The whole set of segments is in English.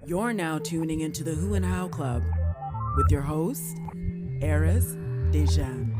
You're now tuning into the Who and How Club with your host, Arys Dejan.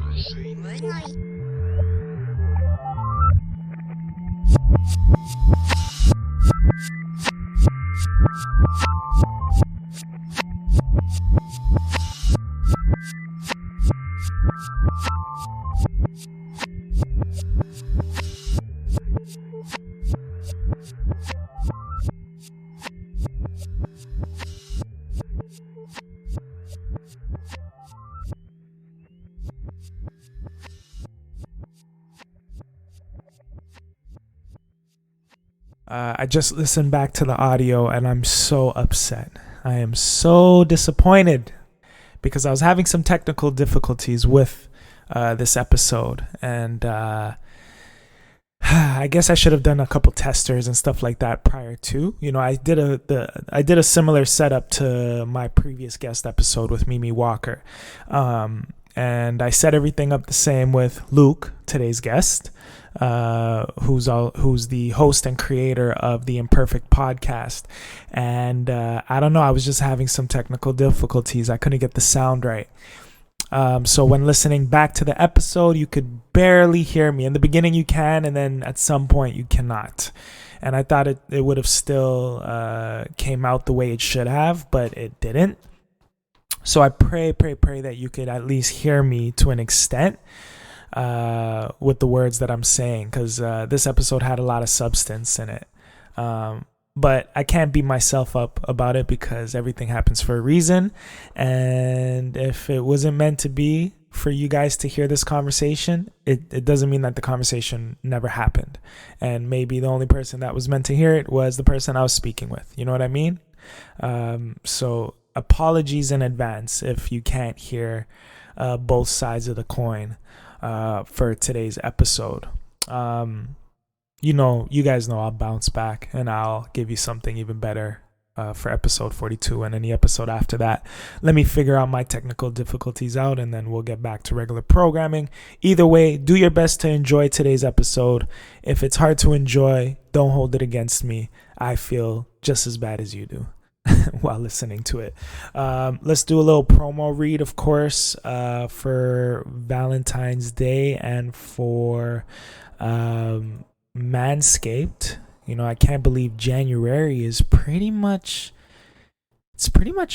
I just listened back to the audio and I'm so upset. I am so disappointed because I was having some technical difficulties with this episode, and I guess I should have done a couple testers and stuff like that prior to. I did a similar setup to my previous guest episode with Mimi Walker, and I set everything up the same with Luke, today's guest. Who's the host and creator of the Imperfect podcast. And I don't know, I was just having some technical difficulties. I couldn't get the sound right. So when listening back to the episode, you could barely hear me. In the beginning you can, and then at some point you cannot. And I thought it would have still came out the way it should have, but it didn't. So I pray that you could at least hear me to an extent with the words that I'm saying, because this episode had a lot of substance in it. But I can't beat myself up about it because everything happens for a reason. And if it wasn't meant to be for you guys to hear this conversation, it doesn't mean that the conversation never happened. And maybe the only person that was meant to hear it was the person I was speaking with. You know what I mean? So apologies in advance if you can't hear both sides of the coin for today's episode. You guys know I'll bounce back and I'll give you something even better for episode 42 and any episode after that. Let me figure out my technical difficulties out, and then we'll get back to regular programming. Either way, do your best to enjoy today's episode. If it's hard to enjoy, don't hold it against me. I feel just as bad as you do while listening to it. Let's do a little promo read, of course, for Valentine's Day and for Manscaped. I can't believe January is pretty much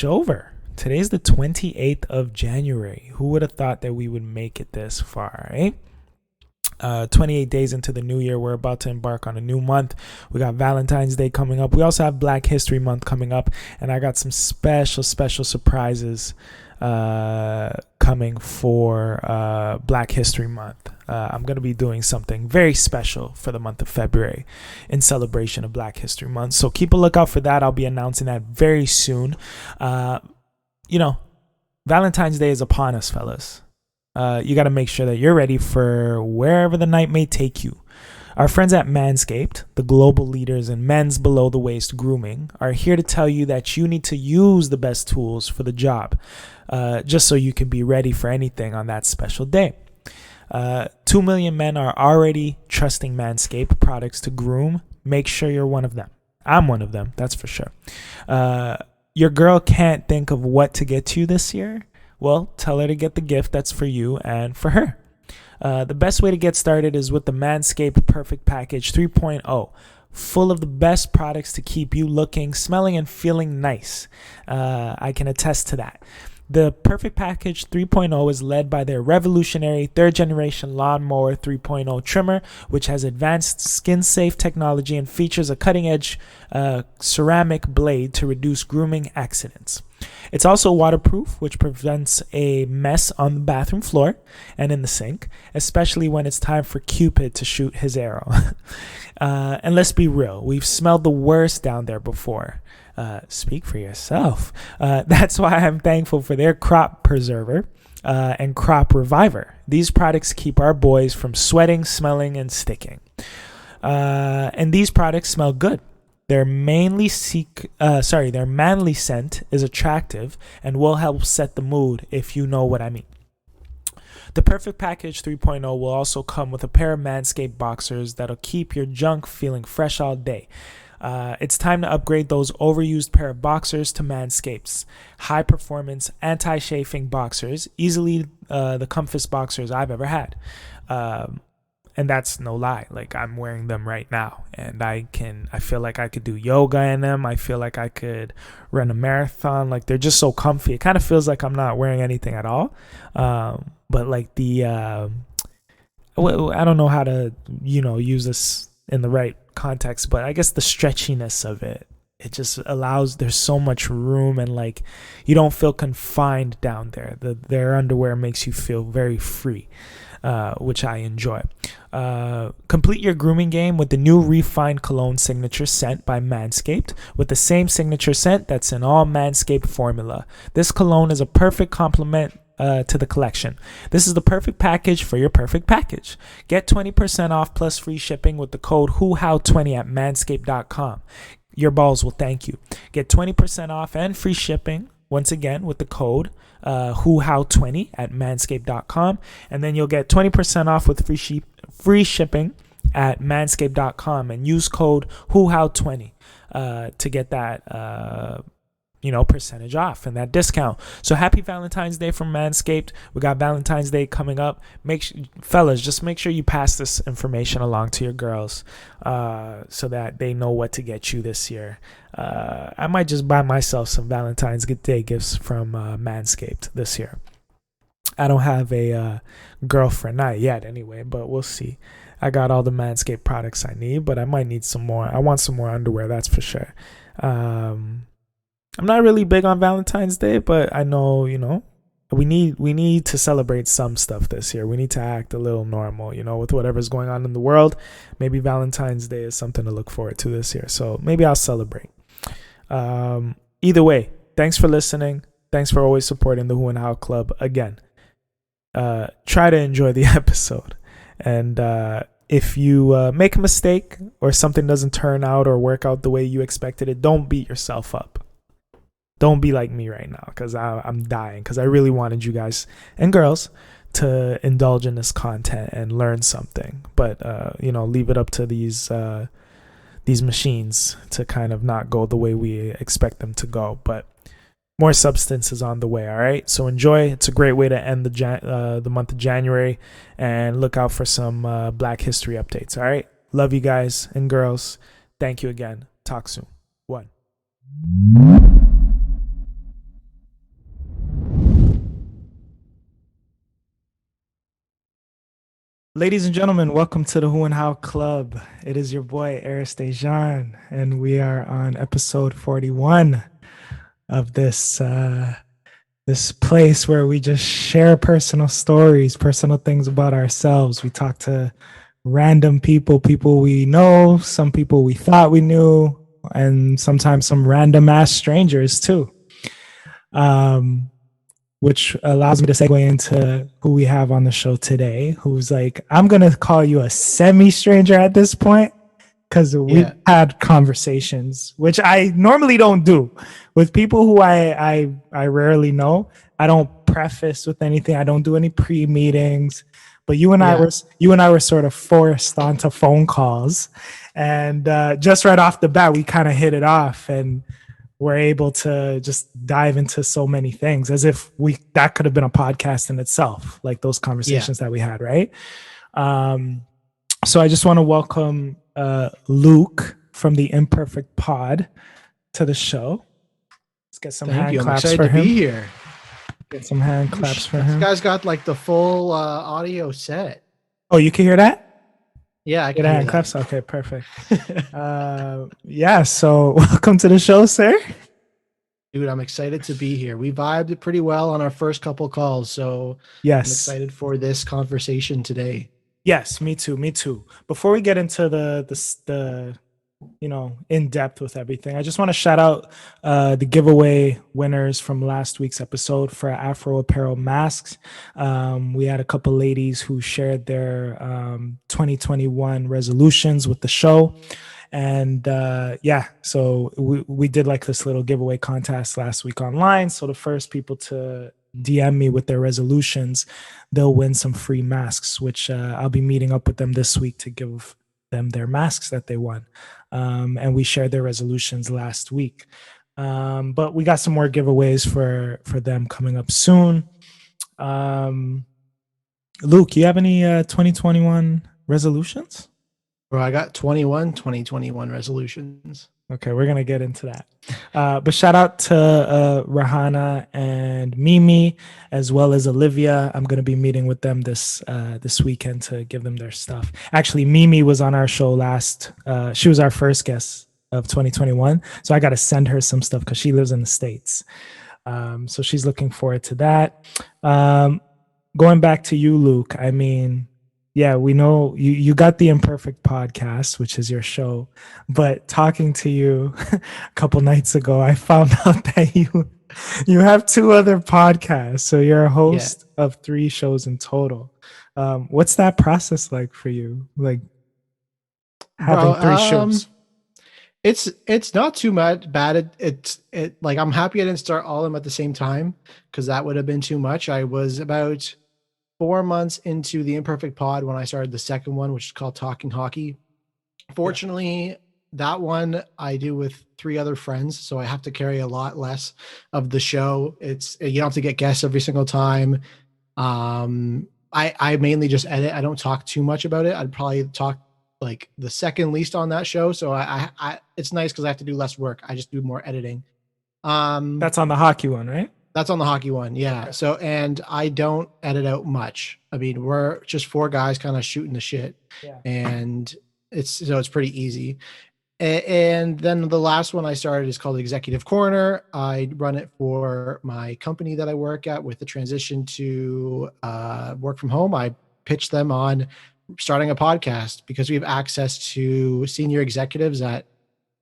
over. Today's the 28th of January. Who would have thought that we would make it this far, eh? 28 days into the new year, we're about to embark on a new month. We got Valentine's Day coming up. We also have Black History Month coming up, and I got some special surprises coming for Black History Month. I'm going to be doing something very special for the month of February in celebration of Black History Month. So keep a lookout for that. I'll be announcing that very soon. Valentine's Day is upon us, fellas. You got to make sure that you're ready for wherever the night may take you. Our friends at Manscaped, the global leaders in men's below-the-waist grooming, are here to tell you that you need to use the best tools for the job, just so you can be ready for anything on that special day. 2 million men are already trusting Manscaped products to groom. Make sure you're one of them. I'm one of them, that's for sure. Your girl can't think of what to get you this year? Well, tell her to get the gift that's for you and for her. The best way to get started is with the Manscaped Perfect Package 3.0, full of the best products to keep you looking, smelling, and feeling nice. I can attest to that. The Perfect Package 3.0 is led by their revolutionary third-generation Lawnmower 3.0 trimmer, which has advanced skin-safe technology and features a cutting-edge ceramic blade to reduce grooming accidents. It's also waterproof, which prevents a mess on the bathroom floor and in the sink, especially when it's time for Cupid to shoot his arrow. And let's be real, we've smelled the worst down there before. Speak for yourself. That's why I'm thankful for their crop preserver and crop reviver. These products keep our boys from sweating, smelling, and sticking. And these products smell good. Their manly scent is attractive and will help set the mood, if you know what I mean. The Perfect Package 3.0 will also come with a pair of Manscaped boxers that'll keep your junk feeling fresh all day. It's time to upgrade those overused pair of boxers to Manscaped's high-performance, anti-chafing boxers, easily the comfiest boxers I've ever had. And that's no lie. Like, I'm wearing them right now, and I feel like I could do yoga in them. I feel like I could run a marathon. Like, they're just so comfy. It kind of feels like I'm not wearing anything at all. But like I don't know how to, use this in the right context, but I guess the stretchiness of it just allows, there's so much room, and like, you don't feel confined down there. Their underwear makes you feel very free, which I enjoy. Complete your grooming game with the new refined cologne signature scent by Manscaped, with the same signature scent that's in all Manscaped formula. This cologne is a perfect complement to the collection. This is the perfect package for your perfect package. Get 20% off plus free shipping with the code WHOHOW20 at manscaped.com. Your balls will thank you. Get 20% off and free shipping once again with the code WHOHOW20 at manscaped.com, and then you'll get 20% off with free shipping at manscaped.com, and use code WHOHOW20 to get that percentage off and that discount. So happy Valentine's Day from Manscaped. We got Valentine's Day coming up. Fellas, just make sure you pass this information along to your girls so that they know what to get you this year. I might just buy myself some Valentine's Day gifts from Manscaped this year. I don't have a girlfriend, not yet anyway, but we'll see. I got all the Manscaped products I need, but I might need some more. I want some more underwear, that's for sure. I'm not really big on Valentine's Day, but I know, we need to celebrate some stuff this year. We need to act a little normal, with whatever's going on in the world. Maybe Valentine's Day is something to look forward to this year. So maybe I'll celebrate. Either way, thanks for listening. Thanks for always supporting the Who and How Club. Again, try to enjoy the episode. And if you make a mistake or something doesn't turn out or work out the way you expected it, don't beat yourself up. Don't be like me right now, because I'm dying, because I really wanted you guys and girls to indulge in this content and learn something. But, leave it up to these machines to kind of not go the way we expect them to go. But more substance is on the way, all right? So enjoy. It's a great way to end the month of January, and look out for some Black History updates, all right? Love you guys and girls. Thank you again. Talk soon. 1. Ladies and gentlemen, welcome to the Who and How Club. It is your boy, Arys, and we are on episode 41 of this place where we just share personal stories, personal things about ourselves. We talk to random people we know, some people we thought we knew, and sometimes some random ass strangers too. Which allows me to segue into who we have on the show today, who's like, I'm going to call you a semi-stranger at this point, because we've had conversations, which I normally don't do. With people who I rarely know, I don't preface with anything. I don't do any pre-meetings. But you and I were sort of forced onto phone calls. And just right off the bat, we kind of hit it off, and we're able to just dive into so many things, as if that could have been a podcast in itself, like those conversations that we had, right? So I just want to welcome Luke from the Imperfect Pod to the show. Let's get some hand claps for him. To be here. Get some hand claps for him. This guy's got like the full audio set. Oh, you can hear that? Yeah, I can hear hand claps. Okay, perfect. So welcome to the show, sir. Dude, I'm excited to be here. We vibed pretty well on our first couple calls, so yes, I'm excited for this conversation today. Yes, me too. Before we get into the in depth with everything, I just want to shout out the giveaway winners from last week's episode for AfroApparelFaceMasks. We had a couple ladies who shared their 2021 resolutions with the show. And so we did like this little giveaway contest last week online. So the first people to DM me with their resolutions, they'll win some free masks, which I'll be meeting up with them this week to give them their masks that they won. And we shared their resolutions last week. But we got some more giveaways for them coming up soon. Luke, you have any 2021 resolutions? Bro, I got 2021 resolutions. Okay, we're gonna get into that. But shout out to Rahana and Mimi, as well as Olivia. I'm gonna be meeting with them this weekend to give them their stuff. Actually, Mimi was on our show last. She was our first guest of 2021, so I got to send her some stuff because she lives in the States. So she's looking forward to that. Going back to you, Luke. I mean, yeah, we know you got the Imperfect Podcast, which is your show. But talking to you a couple nights ago, I found out that you have 2 other podcasts. So you're a host of 3 shows in total. What's that process like for you? Like having 3 shows? It's not too bad. It's like I'm happy I didn't start all of them at the same time because that would have been too much. I was about 4 months into the Imperfect Pod when I started the second one, which is called Talking Hockey. Fortunately, that one I do with 3 other friends, so I have to carry a lot less of the show. You don't have to get guests every single time. I mainly just edit. I don't talk too much about it. I'd probably talk like the second least on that show, so I it's nice because I have to do less work. I just do more editing. That's on the hockey one, right? That's on the hockey one, yeah. Okay. So, and I don't edit out much. I mean, we're just 4 guys kind of shooting the shit, and it's pretty easy. And then the last one I started is called Executive Corner. I run it for my company that I work at with the transition to work from home. I pitch them on starting a podcast because we have access to senior executives at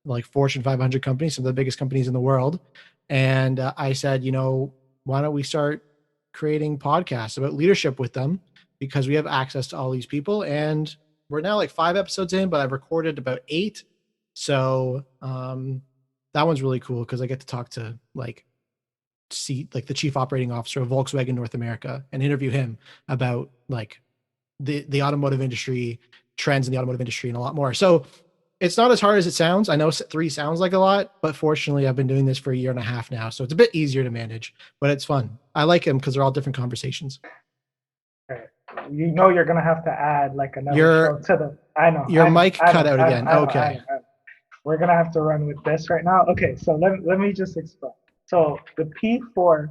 like Fortune 500 companies, some of the biggest companies in the world. And I said, why don't we start creating podcasts about leadership with them because we have access to all these people. And we're now like 5 episodes in, but I've recorded about 8. So that one's really cool because I get to talk to the chief operating officer of Volkswagen North America and interview him about like the automotive industry, trends in the automotive industry, and a lot more. So it's not as hard as it sounds. I know 3 sounds like a lot, but fortunately I've been doing this for 1.5 years now. So it's a bit easier to manage, but it's fun. I like them because they're all different conversations. Right. You're going to have to add like another show to the, I know. Your mic cut out again. Okay. I know. We're going to have to run with this right now. Okay. So let me just explain. So the P4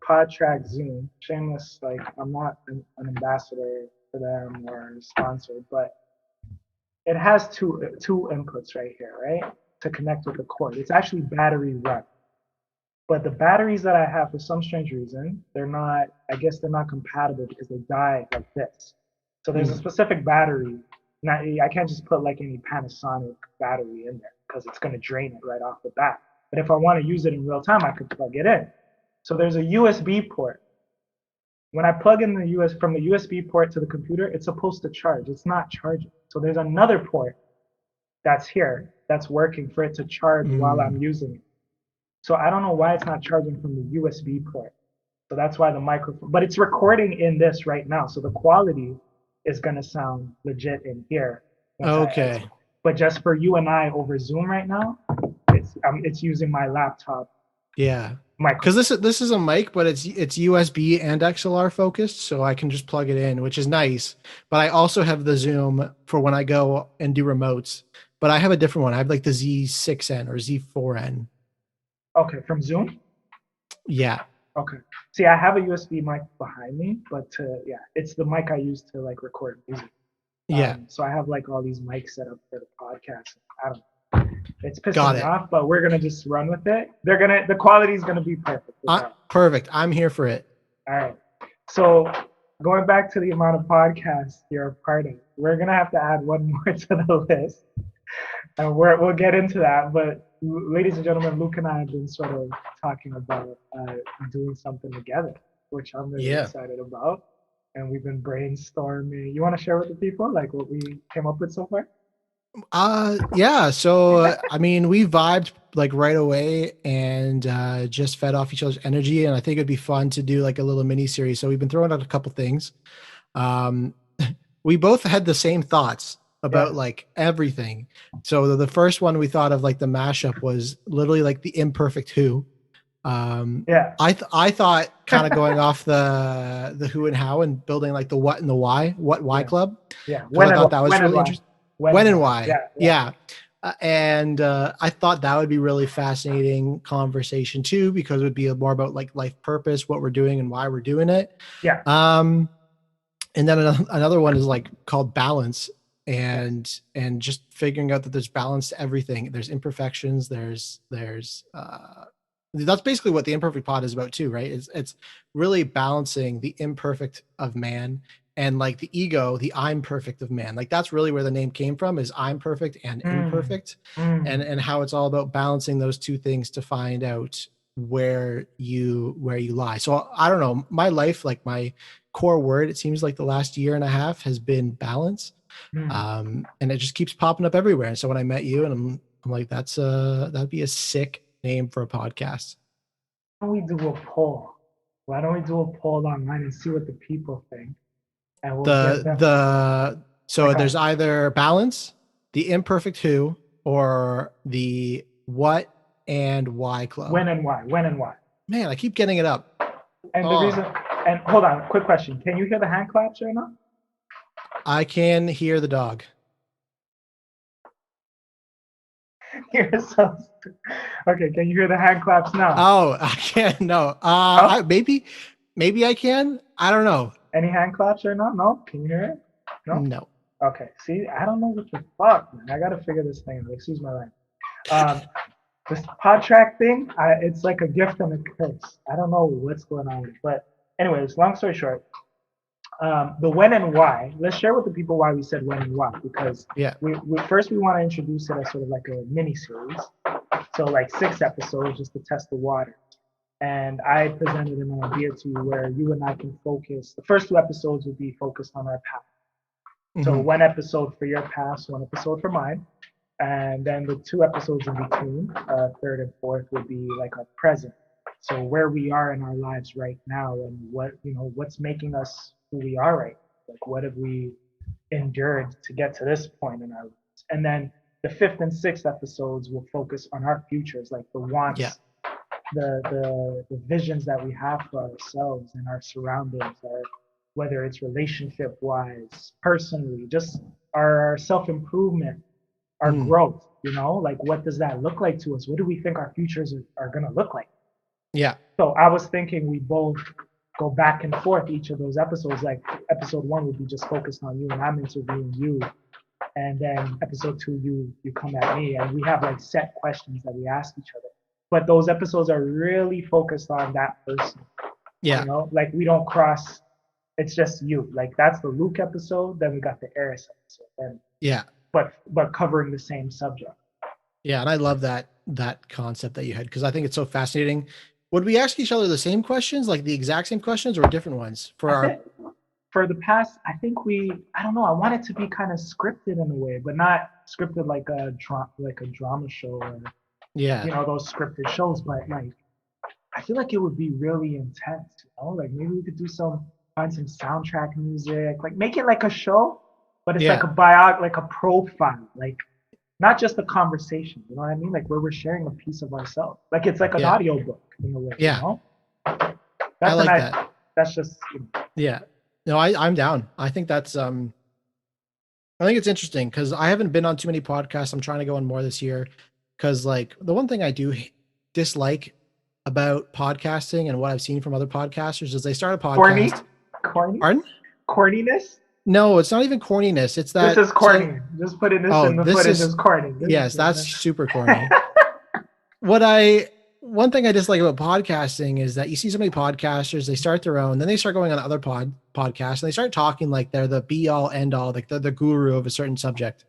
PodTrack Zoom, shameless, like I'm not an ambassador for them or sponsored, but it has two inputs right here, right? To connect with the cord. It's actually battery run. But the batteries that I have, for some strange reason, they're not compatible because they die like this. So there's a specific battery. I can't just put like any Panasonic battery in there because it's going to drain it right off the bat. But if I want to use it in real time, I could plug it in. So there's a USB port. When I plug in from the USB port to the computer, it's supposed to charge. It's not charging. So there's another port that's here that's working for it to charge while I'm using it. So I don't know why it's not charging from the USB port. So that's why the microphone, but it's recording in this right now. So the quality is going to sound legit in here. Okay. But just for you and I over Zoom right now, it's using my laptop. Yeah. Because this is a mic, but it's USB and XLR focused, so I can just plug it in, which is nice. But I also have the Zoom for when I go and do remotes. But I have a different one. I have like the Z6N or Z4N. Okay, from Zoom? Yeah. Okay. See, I have a USB mic behind me, but it's the mic I use to like record music. Yeah. So I have like all these mics set up for the podcast. I don't know. It's pissing me off, but we're gonna just run with it. The quality is gonna be perfect. Perfect. I'm here for it. All right. So going back to the amount of podcasts you're a part of, we're gonna have to add one more to the list, and we'll get into that. But ladies and gentlemen, Luke and I have been sort of talking about doing something together, which I'm really excited about. And we've been brainstorming. You want to share with the people like what we came up with so far? So I mean, we vibed like right away and just fed off each other's energy, and I think it'd be fun to do like a little mini series. So we've been throwing out a couple things. We both had the same thoughts about like everything. So the first one we thought of, like the mashup, was literally like the Imperfect Who. I thought kind of going off the who and how and building like the what and the why club. Yeah. I thought that was really interesting. When and why. Yeah. And I thought that would be really fascinating conversation too, because it would be more about like life purpose, what we're doing and why we're doing it. Yeah. And then another one is like called balance, and just figuring out that there's balance to everything. There's imperfections. There's that's basically what the Imperfect Pod is about too, right? It's really balancing the imperfect of man and like the ego, the I'm perfect of man. Like that's really where the name came from, is I'm perfect and imperfect, and how it's all about balancing those two things to find out where you lie. So I don't know, my life, like my core word, it seems like the last year and a half has been balance. And it just keeps popping up everywhere. And so when I met you, and I'm like, that'd be a sick name for a podcast. Why don't we do a poll? Why don't we do a poll online and see what the people think? And we'll so there's either balance, the Imperfect Who, or the what and why club. When and why. Man, I keep getting it up. And the reason, and hold on, quick question. Can you hear the hand claps right now? I can hear the dog. You're so stupid. Okay, can you hear the hand claps now? Oh, I can't. No. Maybe I can. I don't know. Any hand claps right now? No? Can you hear it? No. Okay. See, I don't know what the fuck, man. I gotta figure this thing out. Excuse my language. This pod track thing, it's like a gift and a curse. I don't know what's going on with it. But anyways, long story short, the when and why. Let's share with the people why we said when and why, because we first want to introduce it as sort of like a mini series, so like 6 episodes just to test the water. And I presented an idea to you where you and I can focus. The first 2 episodes would be focused on our past. So 1 episode for your past, 1 episode for mine, and then the 2 episodes in between, 3rd and 4th, would be like our present. So where we are in our lives right now, and what's making us who we are right now. Like what have we endured to get to this point in our lives? And then the 5th and 6th episodes will focus on our futures, like the wants, the visions that we have for ourselves and our surroundings, whether it's relationship wise, personally, just our self-improvement, our growth, like what does that look like to us? What do we think our futures are going to look like? Yeah. So I was thinking we both go back and forth each of those episodes. Like episode 1 would be just focused on you and I'm interviewing you. And then episode 2, you come at me, and we have like set questions that we ask each other. But those episodes are really focused on that person. Yeah. Like we don't cross, it's just you. Like that's the Luke episode, then we got the Arys episode. And but covering the same subject. Yeah, and I love that concept that you had, because I think it's so fascinating. Would we ask each other the same questions, like the exact same questions, or different ones for the past? I think I don't know. I want it to be kind of scripted in a way, but not scripted like a drama show or those scripted shows. But like, I feel like it would be really intense. Like maybe we could find some soundtrack music, like make it like a show, but it's like a profile, like not just a conversation. You know what I mean? Like where we're sharing a piece of ourselves. Like it's like an audio book in a way. Yeah. I like that. That's just. Yeah. No, I'm down. I think that's I think it's interesting because I haven't been on too many podcasts. I'm trying to go on more this year, because like the one thing I do dislike about podcasting and what I've seen from other podcasters is they start a podcast. Corny? Pardon? Corniness? No, it's not even corniness. It's that this is corny. Just put in this in the footage is corny. That's super corny. One thing I dislike about podcasting is that you see so many podcasters, they start their own, then they start going on other podcasts, and they start talking like they're the be all end all, like they're the guru of a certain subject.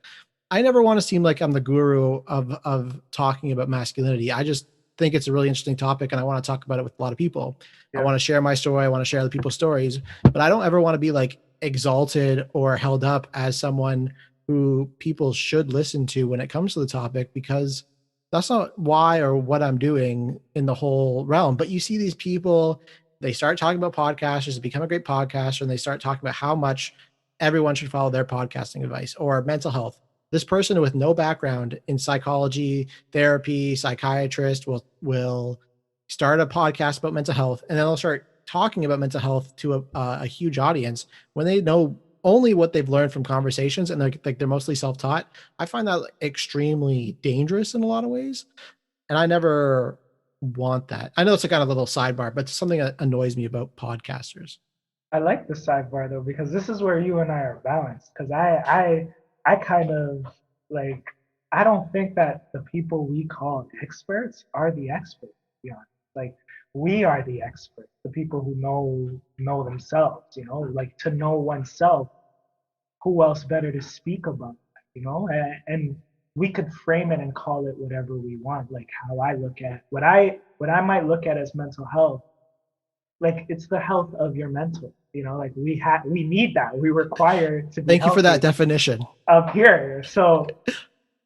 I never want to seem like I'm the guru of talking about masculinity. I just think it's a really interesting topic, and I want to talk about it with a lot of people. I want to share my story. I want to share other people's stories, but I don't ever want to be like exalted or held up as someone who people should listen to when it comes to the topic, because that's not why or what I'm doing in the whole realm. But you see these people, they start talking about podcasters, they become a great podcaster, and they start talking about how much everyone should follow their podcasting advice. Or mental health. This person with no background in psychology, therapy, psychiatrist will start a podcast about mental health, and then they'll start talking about mental health to a huge audience when they know only what they've learned from conversations, and they're mostly self-taught. I find that extremely dangerous in a lot of ways, and I never want that. I know it's a kind of little sidebar, but it's something that annoys me about podcasters. I like the sidebar though, because this is where you and I are balanced. Because I kind of like, I don't think that the people we call experts are the experts, to be honest. Like, we are the experts, the people who know themselves, you know, like to know oneself. Who else better to speak about that, you know? And we could frame it and call it whatever we want. Like how I look at what I might look at as mental health, like it's the health of your mental, you know, like we need that. We require to be Thank you for that definition up here. So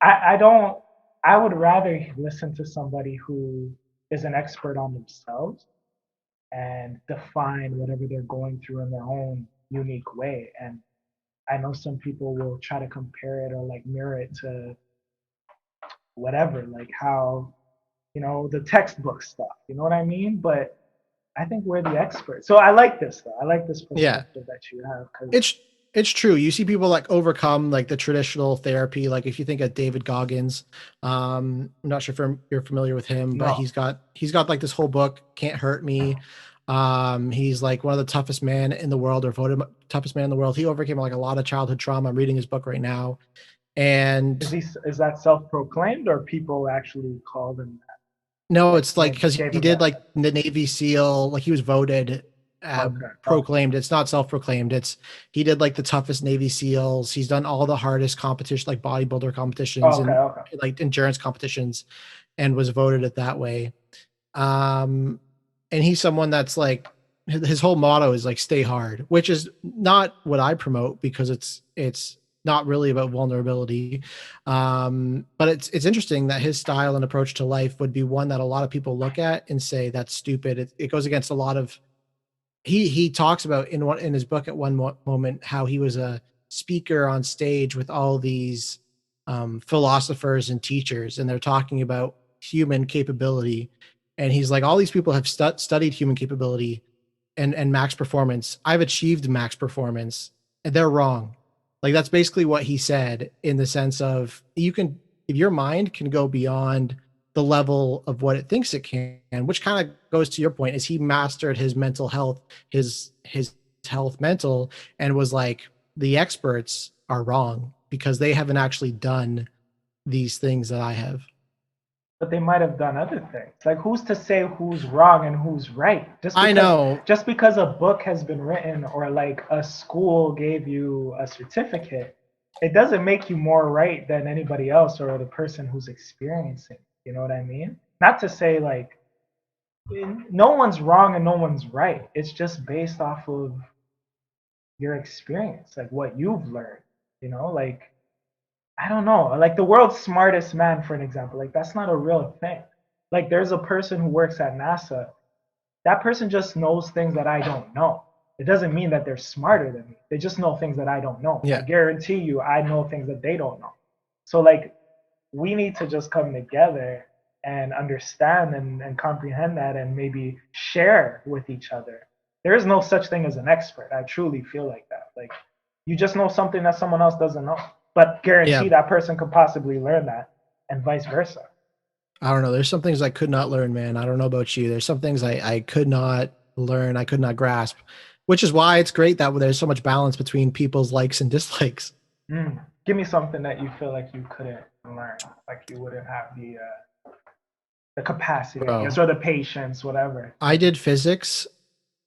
I would rather listen to somebody who is an expert on themselves and define whatever they're going through in their own unique way. And I know some people will try to compare it or like mirror it to whatever, like how, you know, the textbook stuff, you know what I mean? But I think we're the experts. So I like this though. I like this perspective that you have. It's true. You see people like overcome like the traditional therapy. Like if you think of David Goggins, I'm not sure if you're familiar with him, but he's got like this whole book, Can't Hurt Me. He's like one of the toughest men in the world, or voted toughest man in the world. He overcame like a lot of childhood trauma. I'm reading his book right now. And is that self-proclaimed or people actually called him that? No, it's like because he did like the Navy SEAL, like he was voted, proclaimed. It's not self-proclaimed. It's he did like the toughest Navy SEALs. He's done all the hardest competition, like bodybuilder competitions and like endurance competitions, and was voted it that way. And he's someone that's like his whole motto is like stay hard, which is not what I promote because it's not really about vulnerability. But it's interesting that his style and approach to life would be one that a lot of people look at and say that's stupid. It goes against a lot of, he talks about in his book at one moment, how he was a speaker on stage with all these philosophers and teachers, and they're talking about human capability. And he's like, all these people have studied human capability and max performance. I've achieved max performance and they're wrong. Like that's basically what he said, in the sense of if your mind can go beyond the level of what it thinks it can, which kind of goes to your point, is he mastered his mental health, his health mental, and was like, the experts are wrong because they haven't actually done these things that I have. But they might have done other things. Like who's to say who's wrong and who's right? I know. Just because a book has been written or like a school gave you a certificate, it doesn't make you more right than anybody else or the person who's experiencing. You know what I mean? Not to say like no one's wrong and no one's right. It's just based off of your experience, like what you've learned, you know, like I don't know, like the world's smartest man, for an example, like that's not a real thing. Like there's a person who works at NASA. That person just knows things that I don't know. It doesn't mean that they're smarter than me. They just know things that I don't know. Yeah. I guarantee you, I know things that they don't know. So like we need to just come together and understand and comprehend that and maybe share with each other. There is no such thing as an expert. I truly feel like that. Like you just know something that someone else doesn't know. But guarantee that person could possibly learn that, and vice versa. I don't know. There's some things I could not learn, man. I don't know about you. There's some things I could not learn. I could not grasp, which is why it's great that there's so much balance between people's likes and dislikes. Give me something that you feel like you couldn't learn, like you wouldn't have the capacity, I guess, or the patience, whatever. I did physics.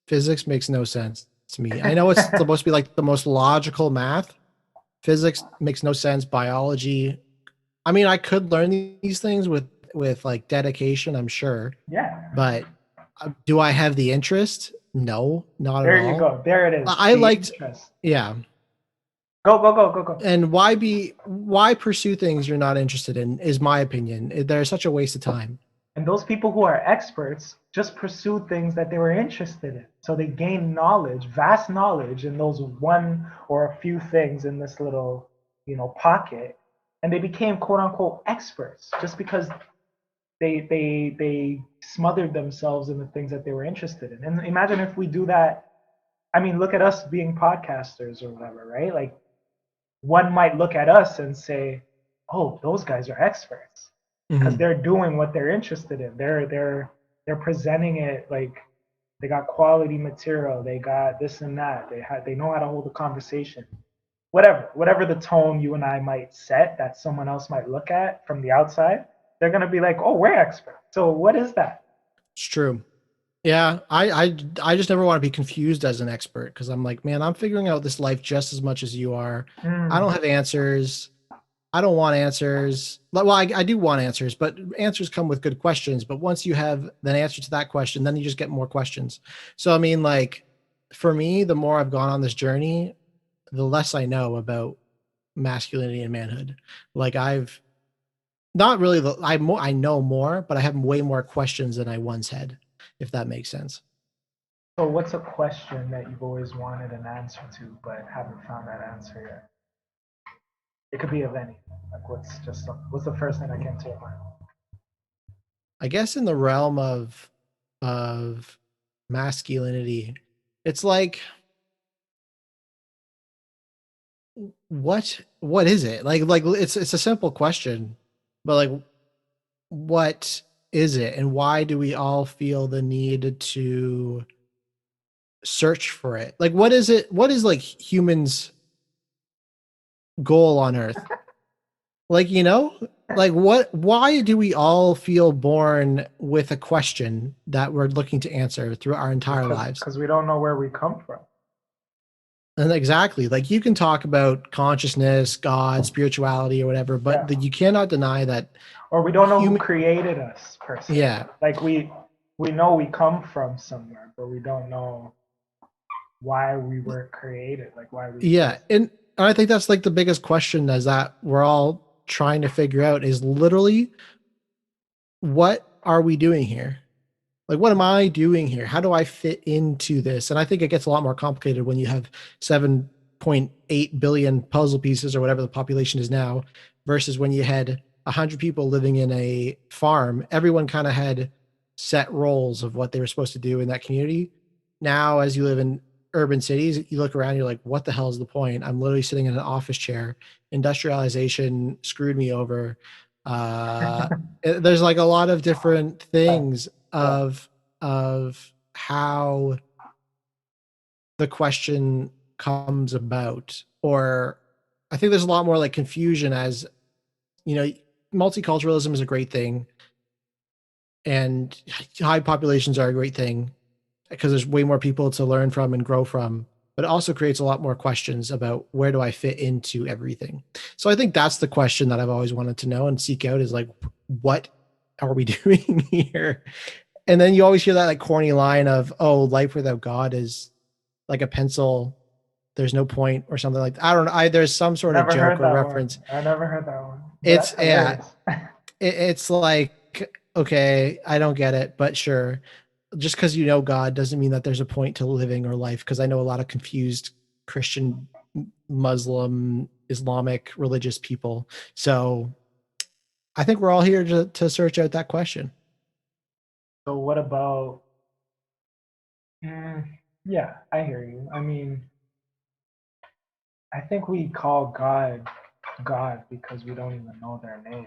Physics makes no sense to me. I know it's supposed to be like the most logical math. Physics makes no sense. Biology, I mean, I could learn these things with like dedication, I'm sure. Yeah. But do I have the interest? No, not at all. There you go. There it is. I liked interest. Yeah. Go. And why pursue things you're not interested in is my opinion. They're such a waste of time. And those people who are experts just pursue things that they were interested in. So they gain knowledge, vast knowledge in those one or a few things in this little, pocket. And they became quote unquote experts just because they smothered themselves in the things that they were interested in. And imagine if we do that. I mean, look at us being podcasters or whatever, right? Like one might look at us and say, "Oh, those guys are experts," because they're doing what they're interested in. They're presenting it like they got quality material. They got this and that. They know how to hold a conversation. Whatever the tone you and I might set that someone else might look at from the outside, they're gonna be like, "Oh, we're experts." So what is that? It's true. Yeah, I just never want to be confused as an expert because I'm like, man, I'm figuring out this life just as much as you are. I don't have answers. I don't want answers. Well, I do want answers, but answers come with good questions. But once you have an answer to that question, then you just get more questions. So, I mean, like, for me, the more I've gone on this journey, the less I know about masculinity and manhood. Like, I've not really, I know more, but I have way more questions than I once had, if that makes sense. So what's a question that you've always wanted an answer to, but haven't found that answer yet? It could be of anything. Like what's the first thing that came to your mind? I guess in the realm of masculinity, it's like what is it? Like it's a simple question, but like what is it and why do we all feel the need to search for it? Like what is it? What is like humans' goal on earth? Like, like why do we all feel born with a question that we're looking to answer through our entire lives? Because we don't know where we come from. And exactly, like you can talk about consciousness, God, spirituality, or whatever, but you cannot deny that. Or we don't know who created us, per se. Yeah. Like we know we come from somewhere, but we don't know why we were created. Like why we. Yeah, and I think that's like the biggest question is that we're all trying to figure out is literally what are we doing here? Like, what am I doing here? How do I fit into this? And I think it gets a lot more complicated when you have 7.8 billion puzzle pieces or whatever the population is now versus when you had 100 people living in a farm. Everyone kind of had set roles of what they were supposed to do in that community. Now, as you live in urban cities, you look around, you're like, what the hell is the point? I'm literally sitting in an office chair. Industrialization screwed me over. There's like a lot of different things of how the question comes about, or I think there's a lot more like confusion as multiculturalism is a great thing and high populations are a great thing because there's way more people to learn from and grow from, but it also creates a lot more questions about where do I fit into everything. So I think that's the question that I've always wanted to know and seek out is like, what are we doing here? And then you always hear that like corny line of, oh, life without God is like a pencil. There's no point or something like that. I don't know. There's some sort of joke or reference. I never heard that one. It's it's like, okay, I don't get it, but sure. Just because you know God doesn't mean that there's a point to living or life. Because I know a lot of confused Christian, Muslim, Islamic religious people. So I think we're all here to search out that question. So what about, yeah, I hear you. I mean, I think we call God because we don't even know their name,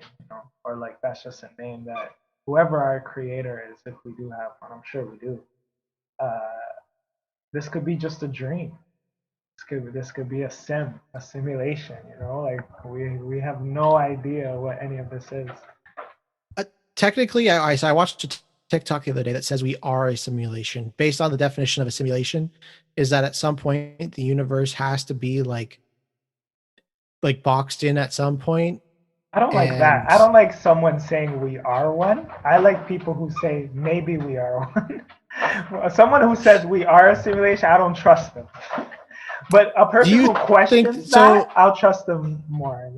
or like that's just a name that whoever our creator is, if we do have one, I'm sure we do. This could be just a dream. This could be a simulation, like we have no idea what any of this is. Technically, I watched a TikTok the other day that says we are a simulation. Based on the definition of a simulation, is that at some point the universe has to be like boxed in at some point. I don't like that. I don't like someone saying we are one. I like people who say maybe we are one. Someone who says we are a simulation, I don't trust them. But a person who questions that, I'll trust them more.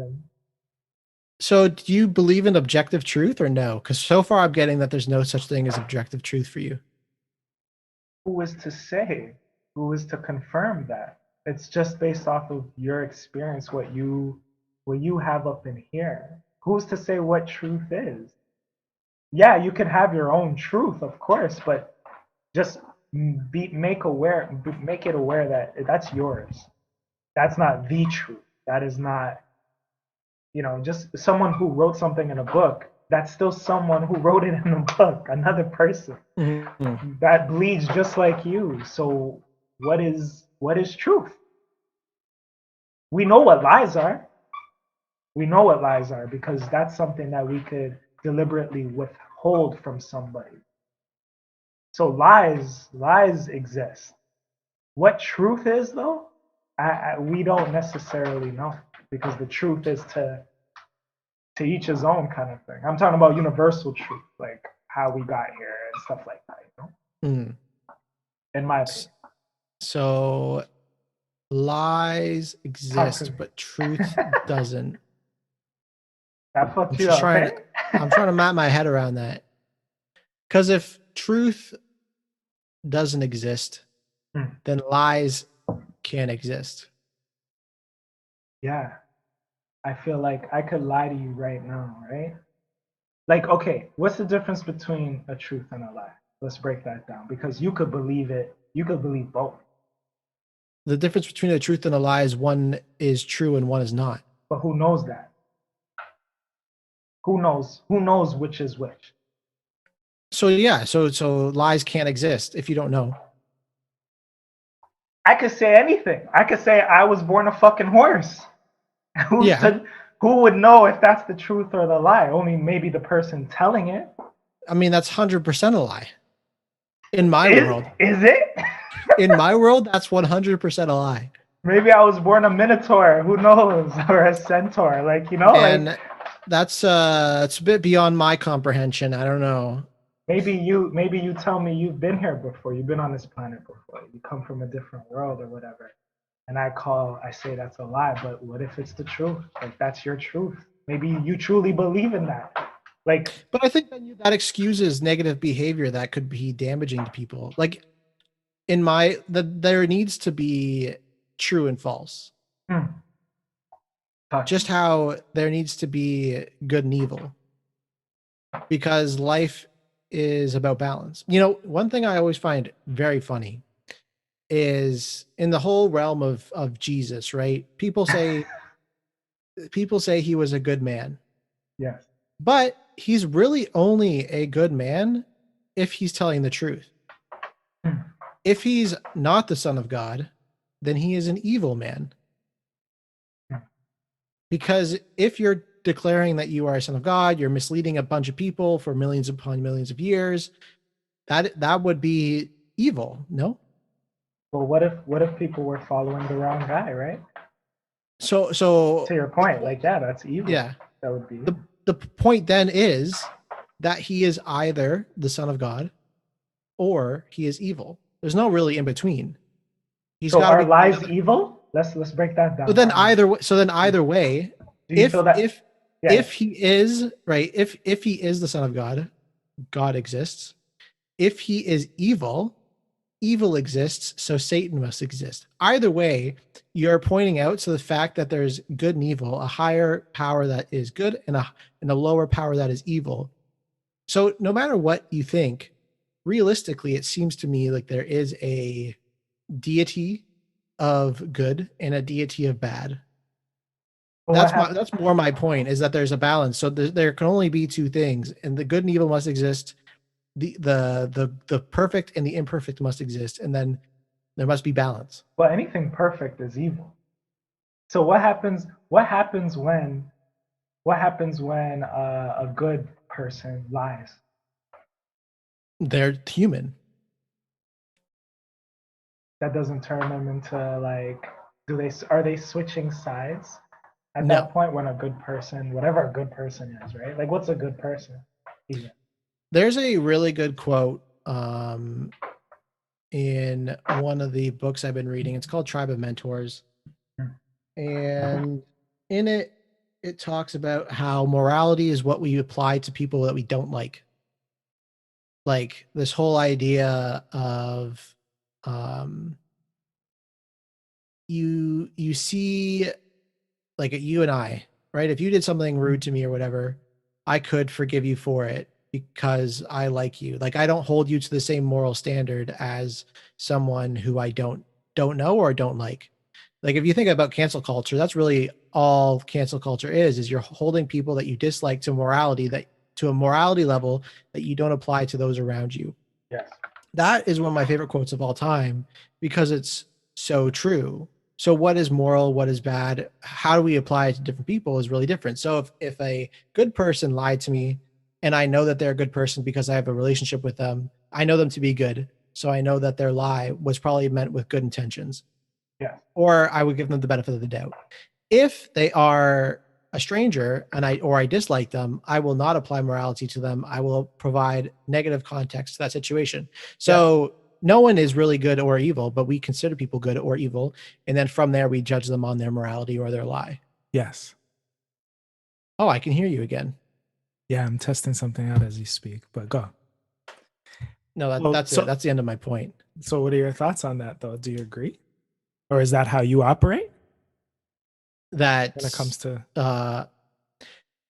So do you believe in objective truth or no? Because so far I'm getting that there's no such thing as objective truth for you. Who is to say? Who is to confirm that? It's just based off of your experience, what you have up in here. Who's to say what truth is? Yeah, you can have your own truth, of course, but just make it aware that that's yours. That's not the truth. That is not, just someone who wrote something in a book. That's still someone who wrote it in a book, another person that bleeds just like you. So what is truth? We know what lies are. We know what lies are because that's something that we could deliberately withhold from somebody. So lies exist. What truth is though, we don't necessarily know because the truth is to each his own kind of thing. I'm talking about universal truth, like how we got here and stuff like that. In my opinion. So lies exist, but truth doesn't. That fucked you up. I'm trying to map my head around that. Because if truth doesn't exist, then lies can't exist. Yeah. I feel like I could lie to you right now, right? Like, okay, what's the difference between a truth and a lie? Let's break that down because you could believe it. You could believe both. The difference between a truth and a lie is one is true and one is not. But who knows that? Who knows? Who knows which is which? So yeah, so lies can't exist if you don't know. I could say anything. I could say I was born a fucking horse. Who would know if that's the truth or the lie? Only maybe the person telling it. I mean, that's 100% a lie. In my world. Is it? In my world, that's 100% a lie. Maybe I was born a minotaur. Who knows? Or a centaur. And that's it's a bit beyond my comprehension. I don't know. Maybe you tell me you've been here before. You've been on this planet before. You come from a different world or whatever. And I say that's a lie, but what if it's the truth? Like that's your truth. Maybe you truly believe in that. But I think that excuses negative behavior that could be damaging to people. Like there needs to be true and false. Just how there needs to be good and evil. Because life is about balance. One thing I always find very funny is in the whole realm of Jesus, right? People say he was a good man. Yes. But he's really only a good man if he's telling the truth. If he's not the Son of God, then he is an evil man. Because if you're declaring that you are a son of God, you're misleading a bunch of people for millions upon millions of years, that would be evil, no? Well, what if people were following the wrong guy, right? So to your point, that's evil. Yeah. That would be the point then is that he is either the Son of God or he is evil. There's no really in between. Are lies evil? Let's break that down. So then either way, if he is right, if he is the Son of God, God exists. If he is evil exists, so Satan must exist. Either way, you're pointing out the fact that there's good and evil, a higher power that is good and a lower power that is evil. So no matter what you think, realistically, it seems to me like there is a deity of good and a deity of bad. That's more my point, is that there's a balance. So there can only be two things, and the good and evil must exist. The perfect and the imperfect must exist, and then there must be balance. Well, anything perfect is evil. So what happens when a good person lies? They're human. That doesn't turn them into are they switching sides at that point when a good person, whatever a good person is, right? Like what's a good person? Even? There's a really good quote in one of the books I've been reading. It's called Tribe of Mentors. And in it, it talks about how morality is what we apply to people that we don't like. Like this whole idea of um you see, like you and I, right? If you did something rude to me or whatever, I could forgive you for it because I like you. Like I don't hold you to the same moral standard as someone who I don't know or don't like. Like if you think about cancel culture, that's really all cancel culture is you're holding people that you dislike to morality, that to a morality level that you don't apply to those around you. Yes. That is one of my favorite quotes of all time because it's so true. So what is moral, what is bad, how do we apply it to different people is really different. So if a good person lied to me and I know that they're a good person because I have a relationship with them, I know them to be good. So I know that their lie was probably meant with good intentions. Yeah. Or I would give them the benefit of the doubt. If they are a stranger and I dislike them, I will not apply morality to them. I will provide negative context to that situation. So no one is really good or evil, but we consider people good or evil, and then from there we judge them on their morality or their lie. Yes. Oh, I can hear you again. Yeah, I'm testing something out as you speak, but go. No, that's it. That's the end of my point. So what are your thoughts on that though? Do you agree? Or is that how you operate? That When it comes to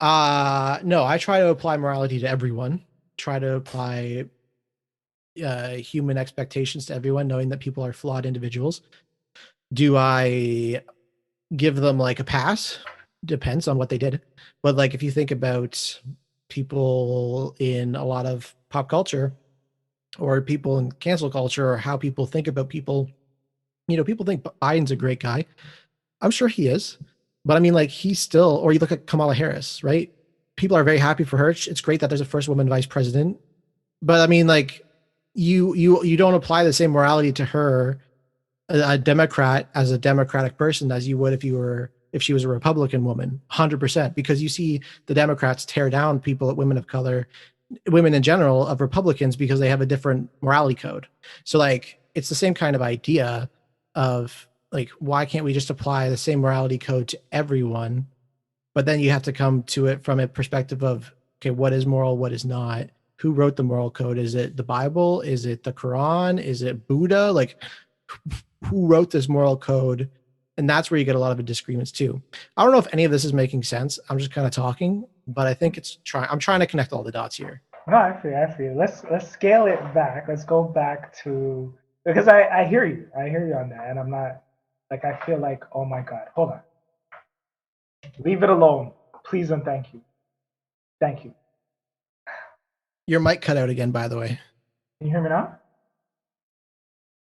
no, I try to apply morality to everyone. Try to apply human expectations to everyone, knowing that people are flawed individuals. Do I give them like a pass? Depends on what they did. But like if you think about people in a lot of pop culture or people in cancel culture or how people think about people, you know, people think Biden's a great guy. I'm sure he is. But I mean, like he's still, or you look at Kamala Harris, right? People are very happy for her. It's great that there's a first woman vice president. But I mean, like you don't apply the same morality to her, a Democrat, as a Democratic person as you would if she was a Republican woman, 100%, because you see the Democrats tear down people, women of color, women in general, of Republicans because they have a different morality code. So like it's the same kind of idea of like why can't we just apply the same morality code to everyone? But then you have to come to it from a perspective of, okay, what is moral, what is not? Who wrote the moral code? Is it the Bible? Is it the Quran? Is it Buddha? Like who wrote this moral code? And that's where you get a lot of the disagreements too. I don't know if any of this is making sense. I'm just kind of talking, but I think I'm trying to connect all the dots here. No, I feel. Let's scale it back. Let's go back to, because I hear you. I hear you on that. And I'm not, like, I feel like, oh my God, hold on. Leave it alone. Please and thank you. Thank you. Your mic cut out again, by the way. Can you hear me now?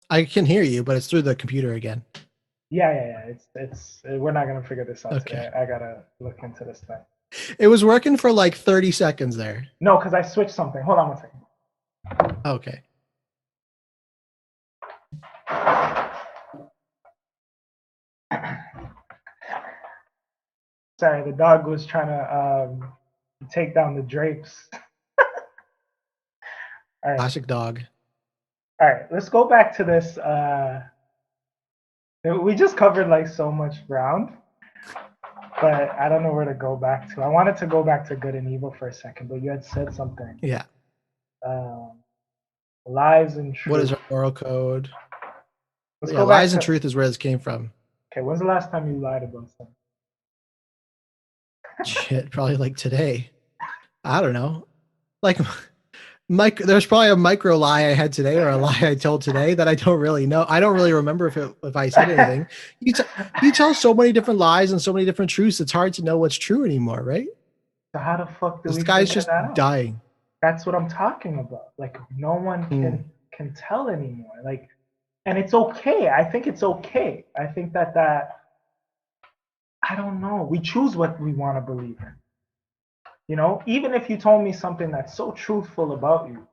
I can hear you, but it's through the computer again. Yeah. It's we're not gonna figure this out Okay. today. I gotta look into this thing. It was working for like 30 seconds there. No, because I switched something. Hold on one second. Okay. Sorry, the dog was trying to take down the drapes. All right. Classic dog. All right, let's go back to this. We just covered like so much ground, but I don't know where to go back to. I wanted to go back to good and evil for a second, but you had said something. Yeah. Lies and truth. What is our moral code? Let's Yeah, go lies back and to, truth is where this came from. Okay, when's the last time you lied about something? Shit, probably like today. I don't know. Like there's probably a micro lie I had today or a lie I told today that I don't really know. I don't really remember if I said anything. You tell so many different lies and so many different truths. It's hard to know what's true anymore, right? So how the fuck do we This guy's figure just that out? dying. That's what I'm talking about. Like no one can tell anymore. Like, and it's okay. I think it's okay. I think that I don't know. We choose what we want to believe in. You know, even if you told me something that's so truthful about you,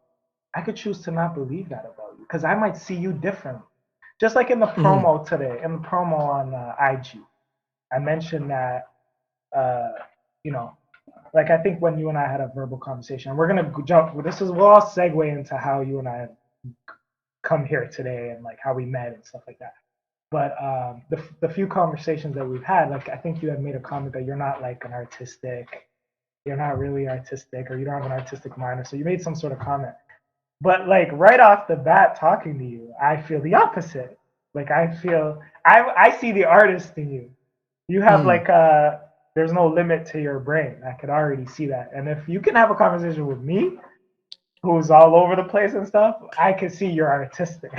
I could choose to not believe that about you because I might see you differently. Just like in the promo today, in the promo on IG, I mentioned that, you know, like I think when you and I had a verbal conversation, we're gonna jump. We'll all segue into how you and I come here today and like how we met and stuff like that. But the few conversations that we've had, like I think you had made a comment that you're not like you're not really artistic, or you don't have an artistic mind, or so you made some sort of comment. But like right off the bat, talking to you, I feel the opposite. Like I see the artist in you. You have Mm. like there's no limit to your brain. I could already see that. And if you can have a conversation with me, who's all over the place and stuff, I can see you're artistic.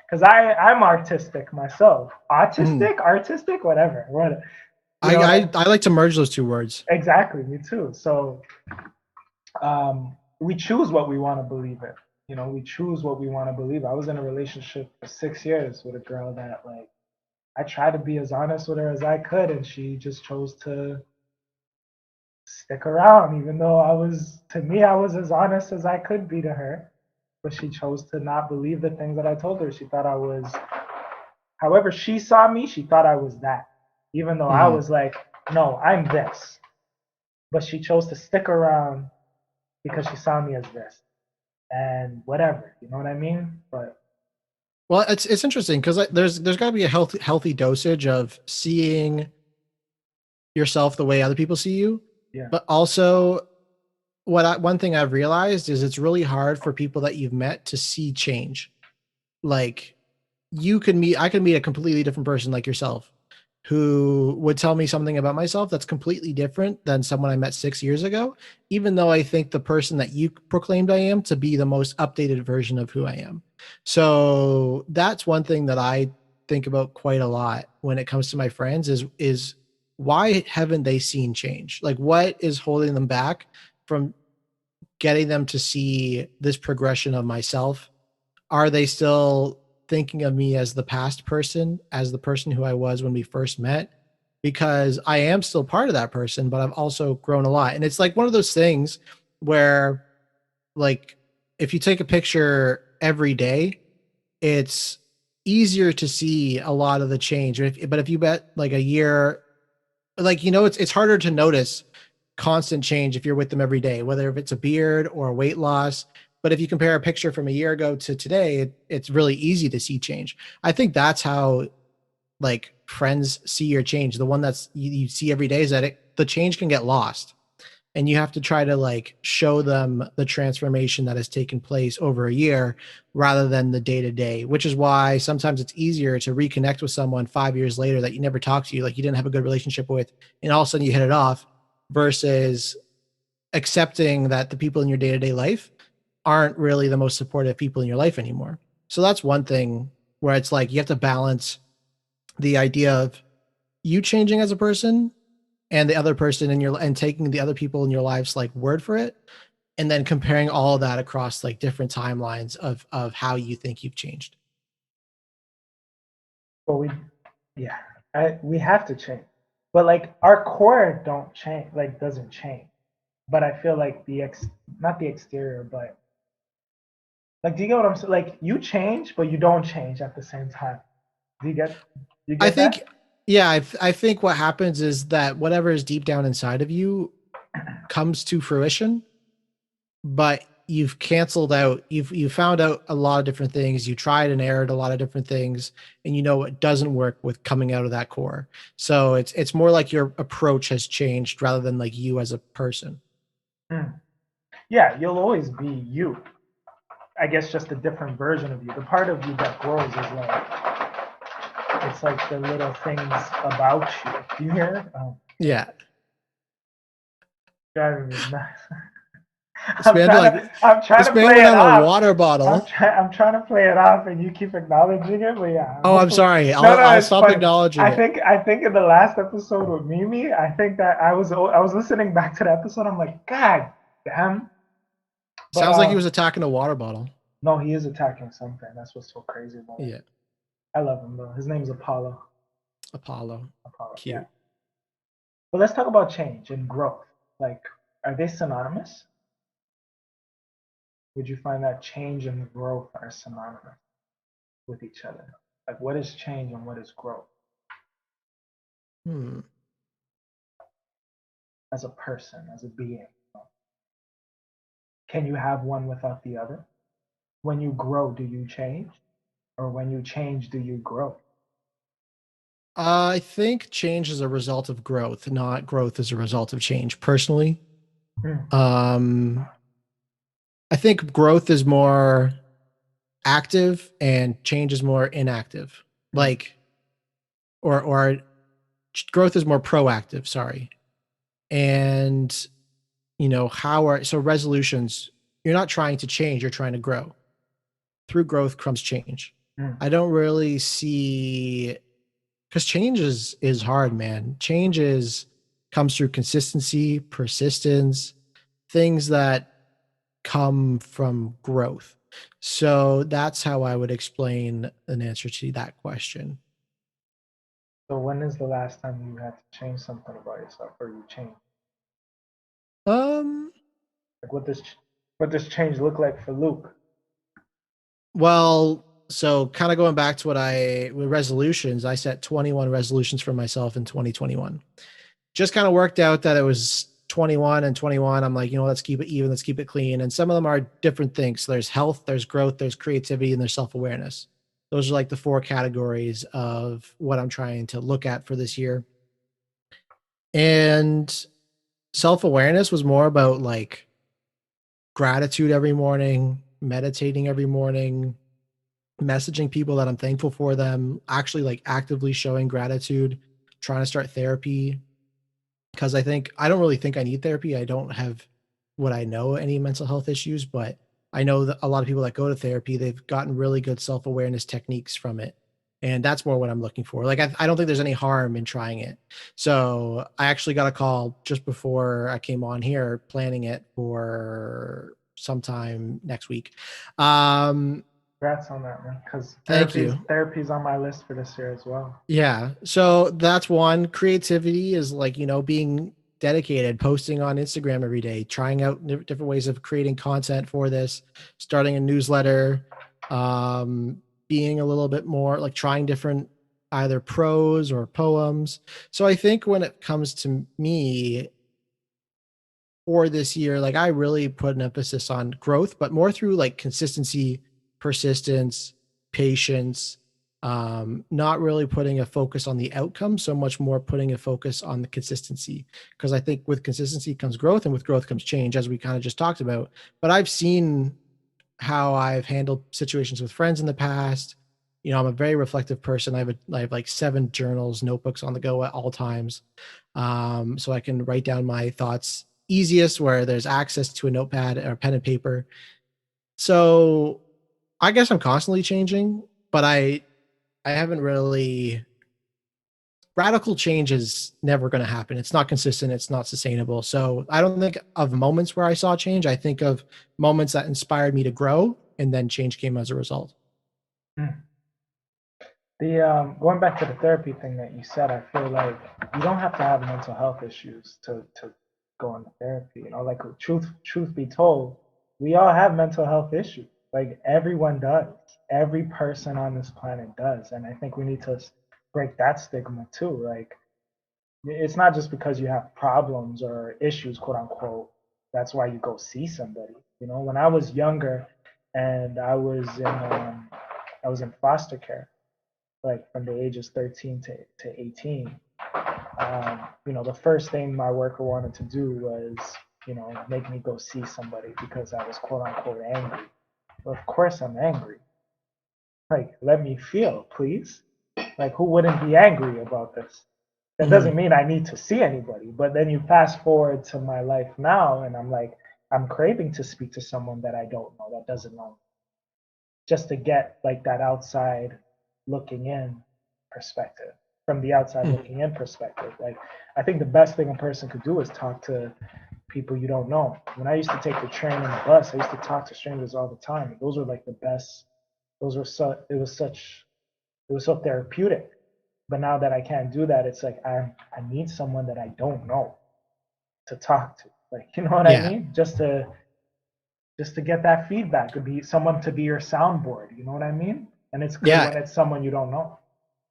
Because I'm artistic myself. Mm. Artistic, whatever. What you I, know what I I like to merge those two words. exactly, me too. So we choose what we want to believe in. You know, we choose what we want to believe. I was in a relationship for 6 years with a girl that like I tried to be as honest with her as I could, and she just chose to stick around, even though to me, I was as honest as I could be to her. But she chose to not believe the things that I told her. She thought I was, however she saw me, she thought I was that, even though I Mm. was like, no, I'm this. But she chose to stick around because she saw me as this, and whatever, you know what I mean? But Well, it's interesting because there's got to be a healthy dosage of seeing yourself the way other people see you, yeah, but also one thing I've realized is it's really hard for people that you've met to see change. Like I could meet a completely different person like yourself who would tell me something about myself that's completely different than someone I met 6 years ago, even though I think the person that you proclaimed I am to be the most updated version of who I am. So that's one thing that I think about quite a lot when it comes to my friends is why haven't they seen change? Like what is holding them back from getting them to see this progression of myself? Are they still thinking of me as the past person, as the person who I was when we first met? Because I am still part of that person, but I've also grown a lot. And it's like one of those things where, like, if you take a picture every day, it's easier to see a lot of the change. But if you bet like a year, like, it's harder to notice constant change if you're with them every day, whether if it's a beard or weight loss. But if you compare a picture from a year ago to today, it's really easy to see change. I think that's how like friends see your change. The one that's you see every day is that the change can get lost, and you have to try to like show them the transformation that has taken place over a year rather than the day to day, which is why sometimes it's easier to reconnect with someone 5 years later that you never talked to, like you didn't have a good relationship with, and all of a sudden you hit it off, versus accepting that the people in your day to day life aren't really the most supportive people in your life anymore. So that's one thing where it's like you have to balance the idea of you changing as a person and the other person in your and taking the other people in your lives like word for it, and then comparing all of that across like different timelines of how you think you've changed. but yeah, we have to change. But like our core don't change, like doesn't change. But I feel like not the exterior, but like, do you get what I'm saying? Like you change, but you don't change at the same time. Do you I get think that? yeah, I think what happens is that whatever is deep down inside of you comes to fruition, but you've canceled out, you found out a lot of different things, you tried and erred a lot of different things, and you know what doesn't work with coming out of that core. So it's more like your approach has changed rather than like you as a person. Mm. Yeah, you'll always be you. I guess just a different version of you. The part of you that grows is like it's like the little things about you. Do you hear it? Oh, Yeah. driving me nuts. This man like I'm trying this to man play went it on a off. water bottle. I'm trying to play it off, and you keep acknowledging it. But yeah, Oh, I'm hopefully, sorry. no, no, I'll it's stop funny. acknowledging it. I think in the last episode with Mimi, I think that I was listening back to the episode. I'm like, God damn. But Sounds like he was attacking a water bottle. no, he is attacking something. That's what's so crazy about it. Yeah. I love him though. His name's Apollo. Apollo. Apollo. Yeah. Cute. But let's talk about change and growth. Like, are they synonymous? Would you find that change and growth are synonymous with each other? Like, what is change and what is growth Hmm. as a person, as a being? Can you have one without the other? When you grow, do you change? Or when you change, do you grow? I think change is a result of growth, not growth as a result of change. Personally, I think growth is more active and change is more inactive. Like, or growth is more proactive. Sorry, and so resolutions. You're not trying to change; you're trying to grow. Through growth comes change. I don't really see, because change is hard, man. Comes through consistency, persistence, things that come from growth. So that's how I would explain an answer to that question. So when is the last time you had to change something about yourself, or you changed? Um, Like what does change look like for Luke? well, so kind of going back to with resolutions, I set 21 resolutions for myself in 2021. Just kind of worked out that it was 21 and 21. I'm like, let's keep it even, let's keep it clean. And some of them are different things. So there's health, there's growth, there's creativity, and there's self-awareness. Those are like the 4 categories of what I'm trying to look at for this year. And self-awareness was more about like gratitude every morning, meditating every morning, messaging people that I'm thankful for them, actually like actively showing gratitude, trying to start therapy, because I don't really think I need therapy. I don't have what I know any mental health issues, but I know that a lot of people that go to therapy, they've gotten really good self-awareness techniques from it. And that's more what I'm looking for. Like, I don't think there's any harm in trying it. So I actually got a call just before I came on here, planning it for sometime next week. Congrats on that, man. Because Thank you. therapy's on my list for this year as well. Yeah. So that's one. Creativity is like, being dedicated, posting on Instagram every day, trying out different ways of creating content for this, starting a newsletter, being a little bit more like trying different either prose or poems. So I think when it comes to me for this year, like I really put an emphasis on growth, but more through like consistency, persistence, patience, not really putting a focus on the outcome so much, more putting a focus on the consistency, because I think with consistency comes growth and with growth comes change, as we kind of just talked about. But I've seen how I've handled situations with friends in the past. I'm a very reflective person. I have like 7 journals, notebooks on the go at all times, so I can write down my thoughts easiest where there's access to a notepad or pen and paper. So I guess I'm constantly changing, but I haven't really. Radical change is never going to happen. It's not consistent. It's not sustainable. So I don't think of moments where I saw change. I think of moments that inspired me to grow, and then change came as a result. The going back to the therapy thing that you said, I feel like you don't have to have mental health issues to go into therapy. Like truth be told, we all have mental health issues. Like everyone does. Every person on this planet does, and I think we need to break that stigma too. Like it's not just because you have problems or issues, quote unquote, that's why you go see somebody. When I was younger and I was in foster care, like from the ages 13 to 18. The first thing my worker wanted to do was, make me go see somebody because I was quote unquote angry. Well, of course I'm angry. Like, let me feel, please. Like, who wouldn't be angry about this? That doesn't mean I need to see anybody. But then you fast forward to my life now, and I'm like, I'm craving to speak to someone that I don't know, that doesn't know me, just to get like that outside looking in perspective, from the outside looking in perspective. Like, I think the best thing a person could do is talk to people you don't know. When I used to take the train and the bus, I used to talk to strangers all the time. Those were like the best. It was so therapeutic. But now that I can't do that, it's like I need someone that I don't know to talk to. Like, you know what I mean? Just to get that feedback, to be someone to be your soundboard. You know what I mean? And it's good when it's someone you don't know.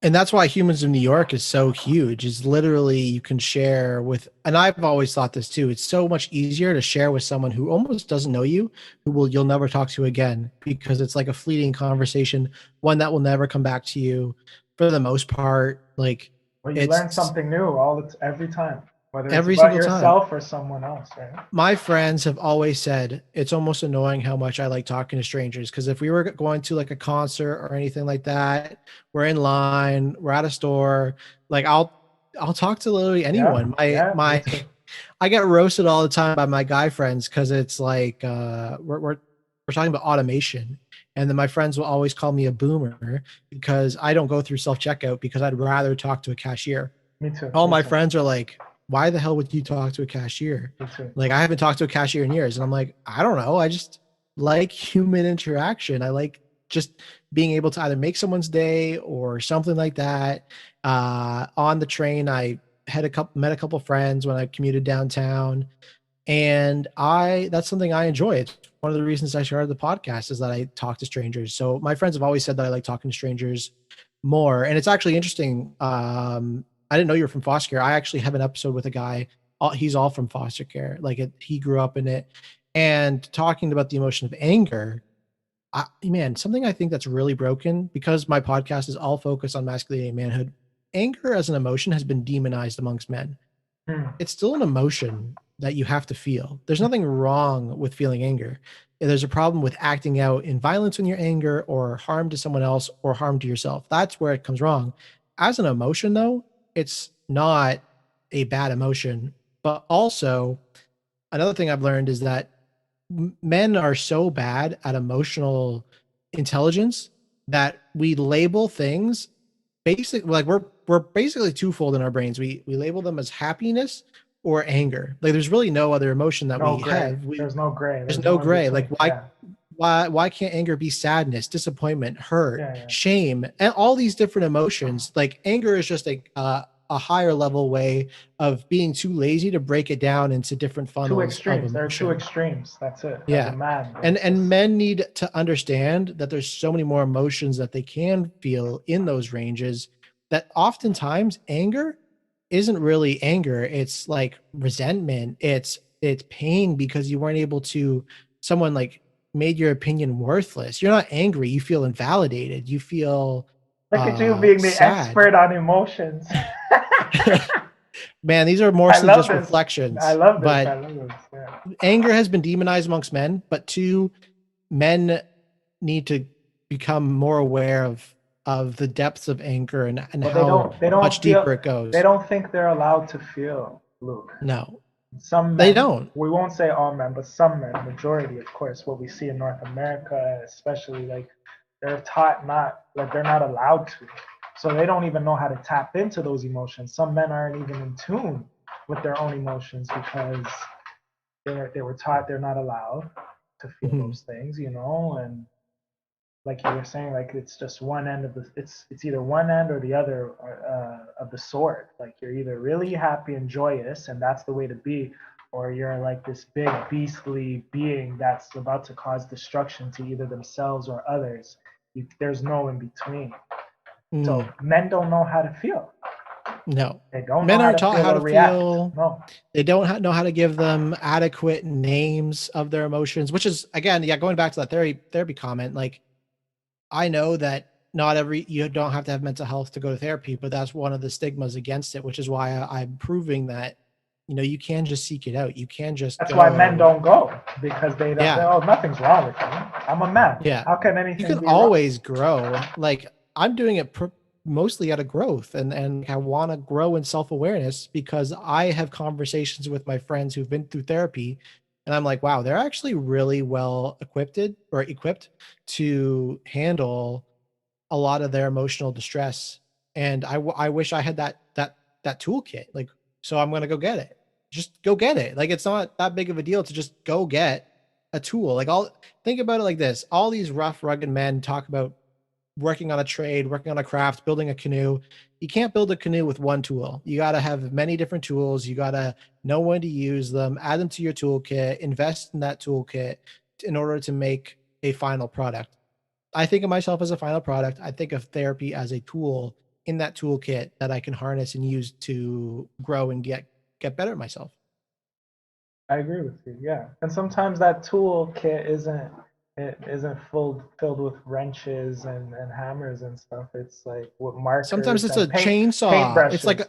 And that's why Humans of New York is so huge. Is literally you can share with, and I've always thought this too. It's so much easier to share with someone who almost doesn't know you, you'll never talk to again, because it's like a fleeting conversation, one that will never come back to you, for the most part, like Well, you learn something new every time, whether it's every about single time. yourself or someone else, right? My friends have always said it's almost annoying how much I like talking to strangers. Because if we were going to like a concert or anything like that, we're in line, we're at a store, like I'll talk to literally anyone. Me too. I get roasted all the time by my guy friends because it's like we're talking about automation, and then my friends will always call me a boomer because I don't go through self checkout because I'd rather talk to a cashier. Me too. All Me my too. friends are like, "Why the hell would you talk to a cashier?" Me too. Like I haven't talked to a cashier in years, and I'm like, I don't know. I just like human interaction. I like just being able to either make someone's day or something like that. On the train, I met a couple friends when I commuted downtown, and that's something I enjoy. It's one of the reasons I started the podcast is that I talk to strangers. So my friends have always said that I like talking to strangers more, and it's actually interesting. I didn't know you were from foster care. I actually have an episode with a guy. He's all from foster care. He grew up in it, and talking about the emotion of anger. Man, something I think that's really broken because my podcast is all focused on masculinity and manhood. Anger as an emotion has been demonized amongst men. It's still an emotion that you have to feel. There's nothing wrong with feeling anger. There's a problem with acting out in violence when you're anger or harm to someone else or harm to yourself. That's where it comes wrong. As an emotion, though, it's not a bad emotion. But also, another thing I've learned is that men are so bad at emotional intelligence that we label things we're basically twofold in our brains. We label them as happiness or anger. Like there's really no other emotion that we have. There's no gray. There's no gray. Like why can't anger be sadness, disappointment, hurt, shame, and all these different emotions? Like anger is just a higher level way of being too lazy to break it down into different funnels. Two extremes. There are two extremes. That's it. Yeah. And men need to understand that there's so many more emotions that they can feel in those ranges, that oftentimes anger isn't really anger. It's like resentment. It's pain because you weren't able to, someone like made your opinion worthless. You're not angry. You feel invalidated. You feel look at you being the expert on emotions. Man, these are mostly just reflections. I love this. Yeah. Anger has been demonized amongst men, but men need to become more aware of the depths of anger and how much deeper it goes. They don't think they're allowed to feel, Luke. No. Some men, they don't. We won't say all men, but some men, majority, of course, what we see in North America, especially, like they're taught they're not allowed to. So they don't even know how to tap into those emotions. Some men aren't even in tune with their own emotions because they were taught they're not allowed to feel those things, and like you were saying, like it's just one end of it's either one end or the other of the sword. Like you're either really happy and joyous, and that's the way to be, or you're like this big beastly being that's about to cause destruction to either themselves or others. There's no in between. So men don't know how to feel. No, they don't. Men aren't taught how to feel. No, they don't know how to give them adequate names of their emotions. Which is again, going back to that therapy comment. Like, I know that you don't have to have mental health to go to therapy, but that's one of the stigmas against it. Which is why I'm proving that you can just seek it out. You can just. That's why men don't go, because they don't. Yeah. Oh, nothing's wrong with me. I'm a man. Yeah. How can anything? You can always grow. Like. I'm doing it mostly out of growth, and I want to grow in self-awareness because I have conversations with my friends who've been through therapy, and I'm like, wow, they're actually really well equipped to handle a lot of their emotional distress. And I wish I had that toolkit. Like, so I'm going to go get it. Just go get it. Like, it's not that big of a deal to just go get a tool. Like, think about it like this. All these rough, rugged men talk about working on a trade, working on a craft, building a canoe. You can't build a canoe with one tool. You got to have many different tools. You got to know when to use them, add them to your toolkit, invest in that toolkit in order to make a final product. I think of myself as a final product. I think of therapy as a tool in that toolkit that I can harness and use to grow and get better at myself. I agree with you. Yeah. And sometimes that toolkit it isn't filled with wrenches and hammers and stuff. It's like with markers. Sometimes it's a and chainsaw. paintbrushes.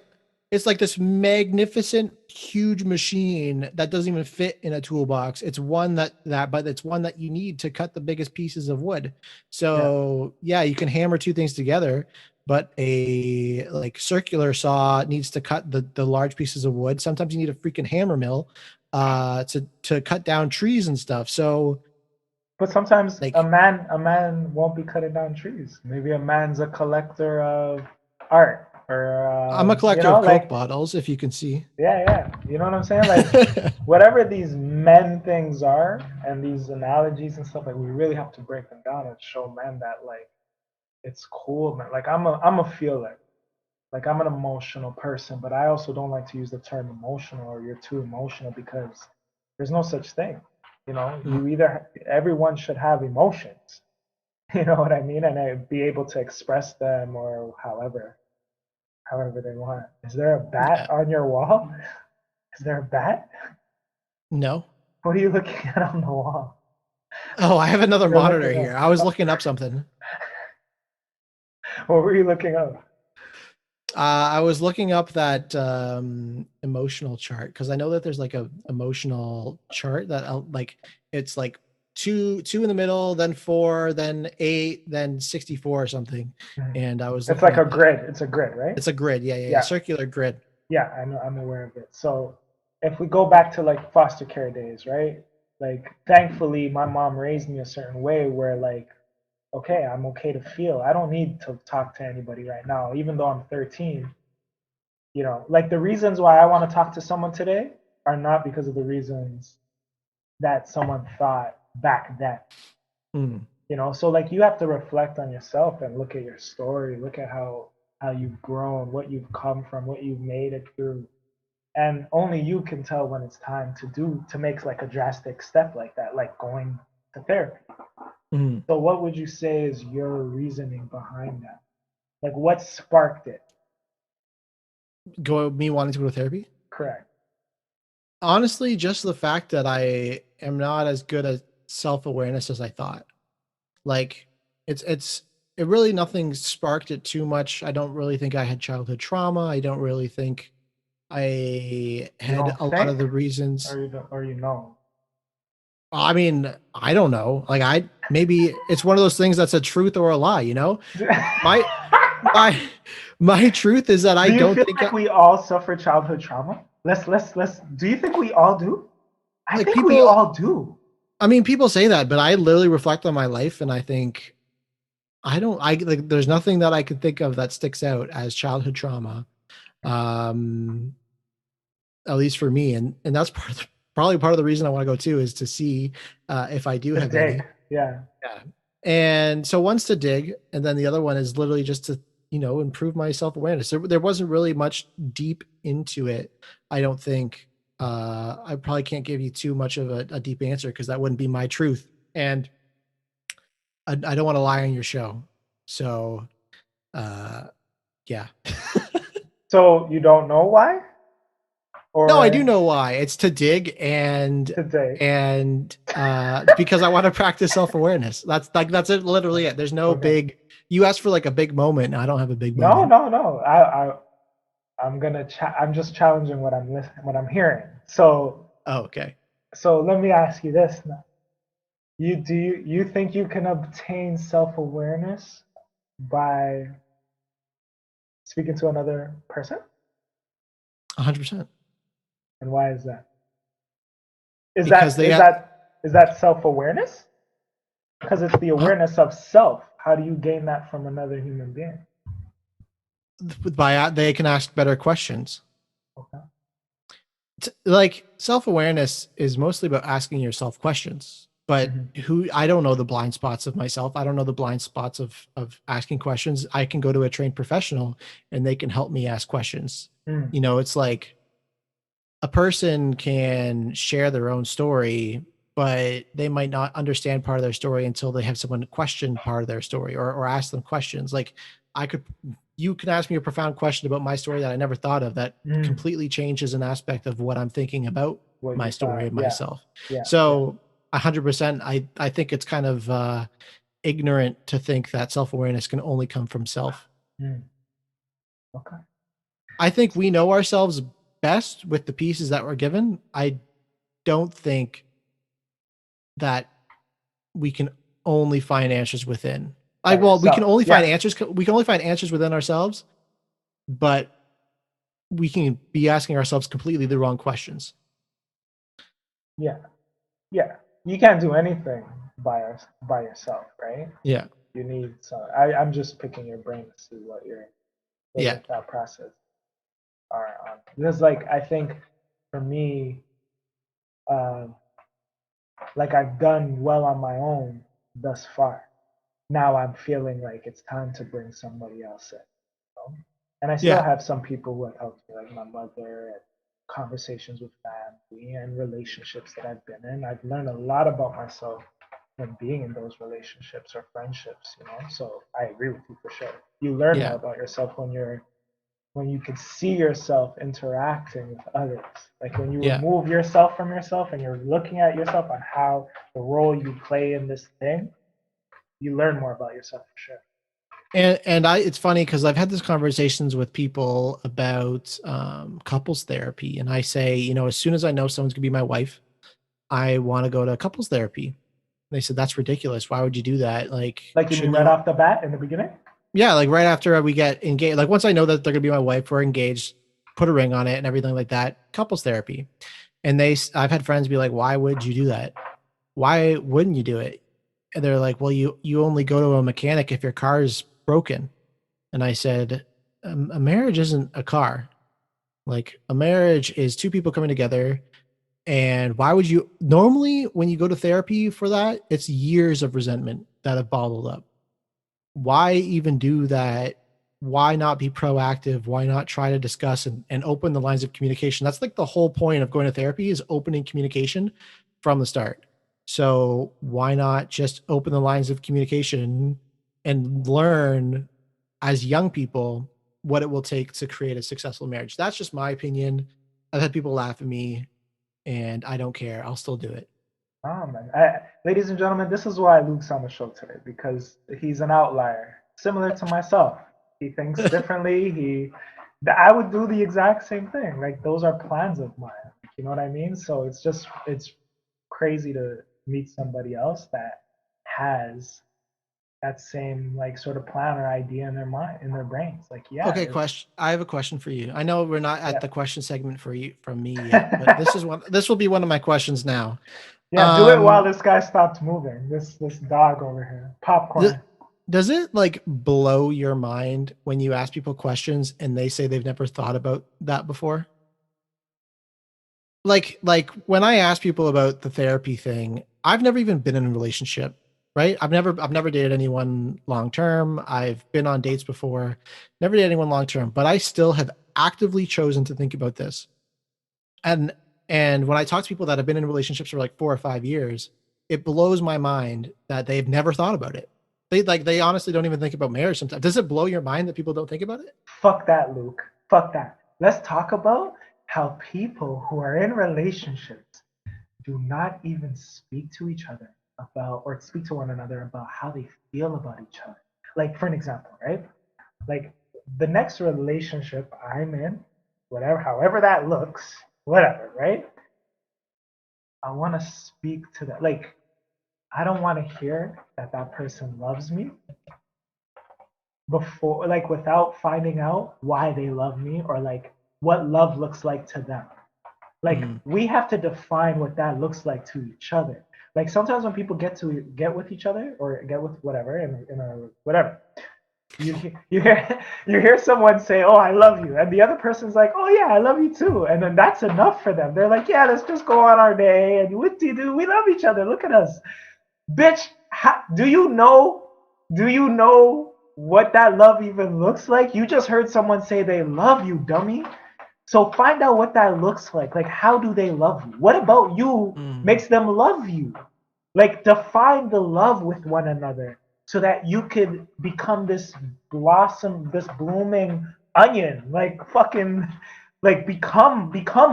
It's like this magnificent, huge machine that doesn't even fit in a toolbox. It's one but it's one that you need to cut the biggest pieces of wood. So yeah, you can hammer two things together, but a like circular saw needs to cut the large pieces of wood. Sometimes you need a freaking hammer mill to cut down trees and stuff. So But sometimes like a man won't be cutting down trees. Maybe a man's a collector of art, or I'm a collector of Coke bottles, if you can see. Yeah. You know what I'm saying? Like whatever these men things are, and these analogies and stuff, like we really have to break them down and show men that like it's cool, man. Like I'm a feeler. Like I'm an emotional person, but I also don't like to use the term emotional or you're too emotional, because there's no such thing. You know, everyone should have emotions. You know what I mean? And be able to express them, or however they want. Is there a bat on your wall? Is there a bat? No. What are you looking at on the wall? Oh, I have another monitor here. I was looking up something. What were you looking up? I was looking up that emotional chart, because I know that there's like a emotional chart that like it's like two in the middle, then 4, then 8, then 64 or something. And I was it's like a grid. It's a grid, right? It's a grid. Yeah. Circular grid. Yeah, I know. I'm aware of it. So if we go back to like foster care days, right? Like thankfully my mom raised me a certain way where like, okay, I'm okay to feel. I don't need to talk to anybody right now, even though I'm 13. You know, like the reasons why I want to talk to someone today are not because of the reasons that someone thought back then. You know, so like you have to reflect on yourself and look at your story, look at how you've grown, what you've come from, what you've made it through. And only you can tell when it's time to make like a drastic step like that, like going to therapy. So what would you say is your reasoning behind that? Like what sparked it? Me wanting to go to therapy? Correct. Honestly, just the fact that I am not as good at self-awareness as I thought. Like it really, nothing sparked it too much. I don't really think I had childhood trauma. I don't really think I had a lot of the reasons. Or you know. I mean, I don't know. Like maybe it's one of those things that's a truth or a lie, you know? My truth is that I don't think we all suffer childhood trauma. Let's do you think we all do? I think we all do. I mean, people say that, but I literally reflect on my life and I think there's nothing that I can think of that sticks out as childhood trauma. At least for me. And that's probably part of the reason I want to go too, is to see if I do have any. Yeah. And so one's to dig, and then the other one is literally just to, improve my self-awareness. There wasn't really much deep into it. I don't think. I probably can't give you too much of a deep answer, because that wouldn't be my truth. And I don't want to lie on your show. So, yeah. So you don't know why? No, I do know why. It's to dig and because I want to practice self-awareness. That's it. Literally it. There's no big. You asked for like a big moment. And I don't have a big moment. No. I'm just challenging what I'm hearing. So. Oh, okay. So let me ask you this now. You think you can obtain self-awareness by speaking to another person? 100%. And why is that? Is that self-awareness? Because it's the awareness of self. How do you gain that from another human being? They can ask better questions. Okay. Like self-awareness is mostly about asking yourself questions. But I don't know the blind spots of myself. I don't know the blind spots of asking questions. I can go to a trained professional and they can help me ask questions. It's like a person can share their own story, but they might not understand part of their story until they have someone question part of their story or ask them questions. Like you can ask me a profound question about my story that I never thought of, that completely changes an aspect of what I'm thinking about my story and myself. Yeah. So 100%. I think it's kind of ignorant to think that self-awareness can only come from self. Okay. I think we know ourselves best with the pieces that we're given. I don't think that we can only find answers within. We can only find answers. We can only find answers within ourselves, but we can be asking ourselves completely the wrong questions. Yeah. You can't do anything by yourself, right? Yeah. You need some. I'm just picking your brain to see what your thought process are on. Because like I think for me, like I've done well on my own thus far. Now I'm feeling like it's time to bring somebody else in. You know? And I still have some people who have helped me, like my mother, and conversations with family and relationships that I've been in. I've learned a lot about myself when being in those relationships or friendships, you know. So I agree with you for sure. You learn more about yourself when you can see yourself interacting with others. Like when you remove yourself from yourself and you're looking at yourself on how the role you play in this thing, you learn more about yourself for sure. And it's funny because I've had these conversations with people about couples therapy, and I say, you know, as soon as I know someone's gonna be my wife, I want to go to couples therapy. They said that's ridiculous. Why would you do that? Like you mean right off the bat in the beginning? Yeah, like right after we get engaged. Like once I know that they're gonna be my wife, we're engaged, put a ring on it, and everything like that. Couples therapy, and I've had friends be like, "Why would you do that? Why wouldn't you do it?" And they're like, "Well, you only go to a mechanic if your car is broken." And I said, "A marriage isn't a car. Like a marriage is two people coming together." And why would you normally when you go to therapy for that, it's years of resentment that have bottled up. Why even do that? Why not be proactive? Why not try to discuss and open the lines of communication? That's like the whole point of going to therapy is opening communication from the start. So why not just open the lines of communication and learn as young people what it will take to create a successful marriage? That's just my opinion. I've had people laugh at me and I don't care. I'll still do it. Oh man, ladies and gentlemen, this is why Luke's on the show today, because he's an outlier, similar to myself. He thinks differently. I would do the exact same thing. Like those are plans of mine. You know what I mean? So it's crazy to meet somebody else that has that same like sort of plan or idea in their mind, in their brains. Like, yeah. Okay, I have a question for you. I know we're not at the question segment from me yet, but this will be one of my questions now. Yeah, do it while this guy stops moving. This dog over here. Popcorn. Does it like blow your mind when you ask people questions and they say they've never thought about that before? Like when I ask people about the therapy thing, I've never even been in a relationship, right? I've never dated anyone long term. I've been on dates before, never dated anyone long term, but I still have actively chosen to think about this. And when I talk to people that have been in relationships for like 4 or 5 years, it blows my mind that they've never thought about it. They honestly don't even think about marriage sometimes. Does it blow your mind that people don't think about it? Fuck that, Luke. Fuck that. Let's talk about how people who are in relationships do not even speak to each other about or speak to one another about how they feel about each other. Like for an example, right? Like the next relationship I'm in, however that looks, whatever, right? I want to speak to that. Like, I don't want to hear that person loves me before, like, without finding out why they love me or like what love looks like to them. Like, we have to define what that looks like to each other. Like sometimes when people get with each other or get with whatever in a whatever, you hear someone say, "Oh, I love you," and the other person's like, "Oh yeah, I love you too," and then that's enough for them. They're like, "Yeah, let's just go on our day, and what do you do? We love each other. Look at us, bitch. Do you know what that love even looks like? You just heard someone say they love you, dummy. So find out what that looks like. Like, how do they love you? What about you makes them love you? Like, define the love with one another so that you could become this blossom, this blooming onion. Like, fucking Like become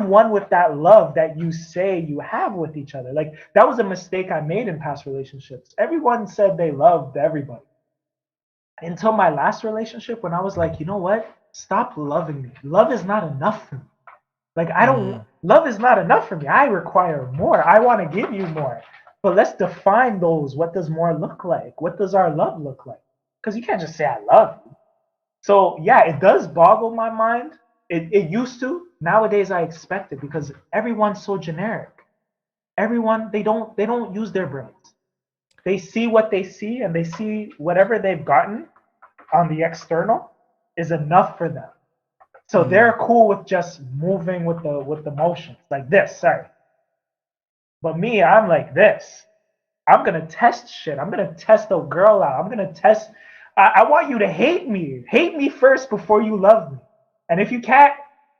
one with that love that you say you have with each other. Like that was a mistake I made in past relationships. Everyone said they loved everybody. Until my last relationship, when I was like, you know what? Stop loving me. Love is not enough for me. Like I don't love is not enough for me. I require more. I want to give you more. But let's define those. What does more look like? What does our love look like? Because you can't just say I love you. So yeah, it does boggle my mind. It used to. Nowadays I expect it because everyone's so generic. Everyone they don't use their brains. They see what they see and they see whatever they've gotten on the external is enough for them. So they're cool with just moving with the motions like this. Sorry, but me, I'm like this. I'm gonna test shit. I'm gonna test a girl out. I'm gonna test. I want you to hate me. Hate me first before you love me. And if you can't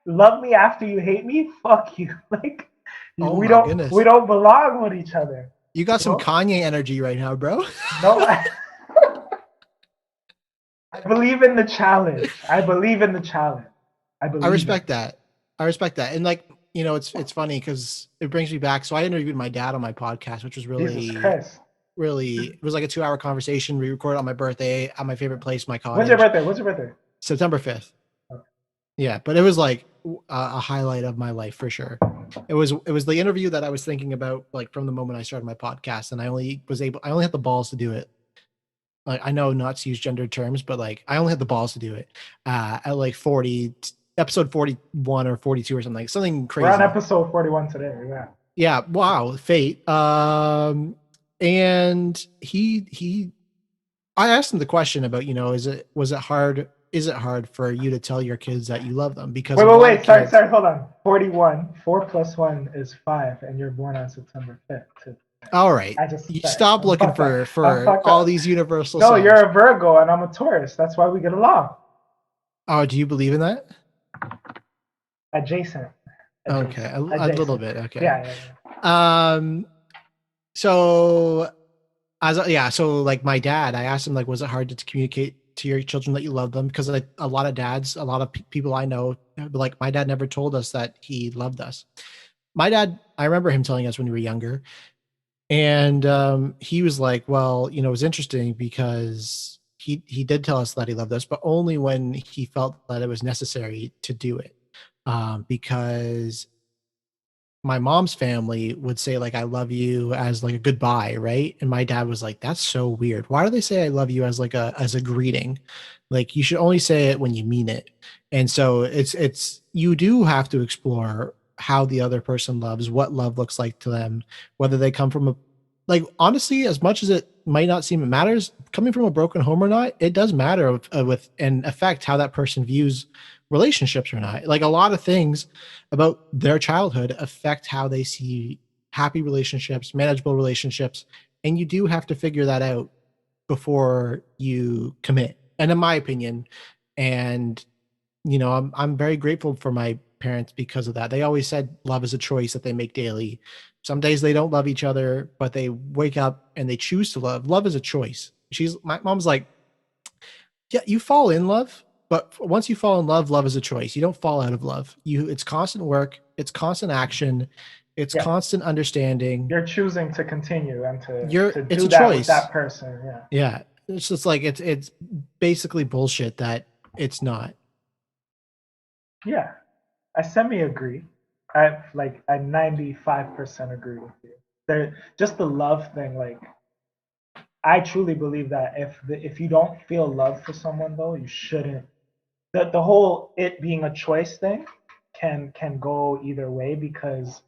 love me after you hate me, fuck you. Like Oh we my don't goodness. we don't belong with each other. You got some know? Kanye energy right now, bro. No, I believe in the challenge. I believe in the challenge. I believe. I respect that. I respect that. And like, you know, it's funny because it brings me back. So I interviewed my dad on my podcast, which was Jesus Christ. really, it was like a 2-hour conversation. We recorded on my birthday at my favorite place, my cottage. When's your birthday? What's your birthday? September 5th. Okay. Yeah, but it was like a highlight of my life for sure. It was the interview that I was thinking about like from the moment I started my podcast, and I only had the balls to do it. Like I know not to use gendered terms, but like I only had the balls to do it at like episode 41 or 42 or something crazy. We're on episode 41 today. Yeah. Yeah. Wow. Fate. And I asked him the question about, you know, is it hard for you to tell your kids that you love them? Because wait. Sorry. Hold on. 41. 4 plus 1 is 5, and you're born on September 5th too. All right. You stop looking for all these universal. No, you're a Virgo and I'm a Taurus. That's why we get along. Oh, do you believe in that? Adjacent. Okay, a little bit. Okay. Yeah. So so like my dad, I asked him like, was it hard to communicate to your children that you love them? Because like a lot of dads, a lot of people I know, like my dad never told us that he loved us. My dad, I remember him telling us when we were younger, and he was like, well, you know, it was interesting because he did tell us that he loved us, but only when he felt that it was necessary to do it. Because my mom's family would say like I love you as like a goodbye, right? And my dad was like, that's so weird. Why do they say I love you as like as a greeting? Like you should only say it when you mean it. And so it's you do have to explore how the other person loves, what love looks like to them, whether they come from like honestly, as much as it might not seem it matters, coming from a broken home or not, it does matter with and affect how that person views relationships or not. Like a lot of things about their childhood affect how they see happy relationships, manageable relationships, and you do have to figure that out before you commit. And in my opinion, and you know, I'm very grateful for my parents because of that. They always said love is a choice that they make daily. Some days they don't love each other, but they wake up and they choose to love. Love is a choice. My mom's like, yeah, you fall in love, but once you fall in love, love is a choice. You don't fall out of love. It's constant work, it's constant action, it's constant understanding. You're choosing to continue and to it's do a that choice with that person. Yeah. Yeah. It's just like it's basically bullshit that it's not. Yeah. I semi-agree. I 95% agree with you. Just the love thing, like I truly believe that if you don't feel love for someone though, you shouldn't. The whole it being a choice thing can go either way because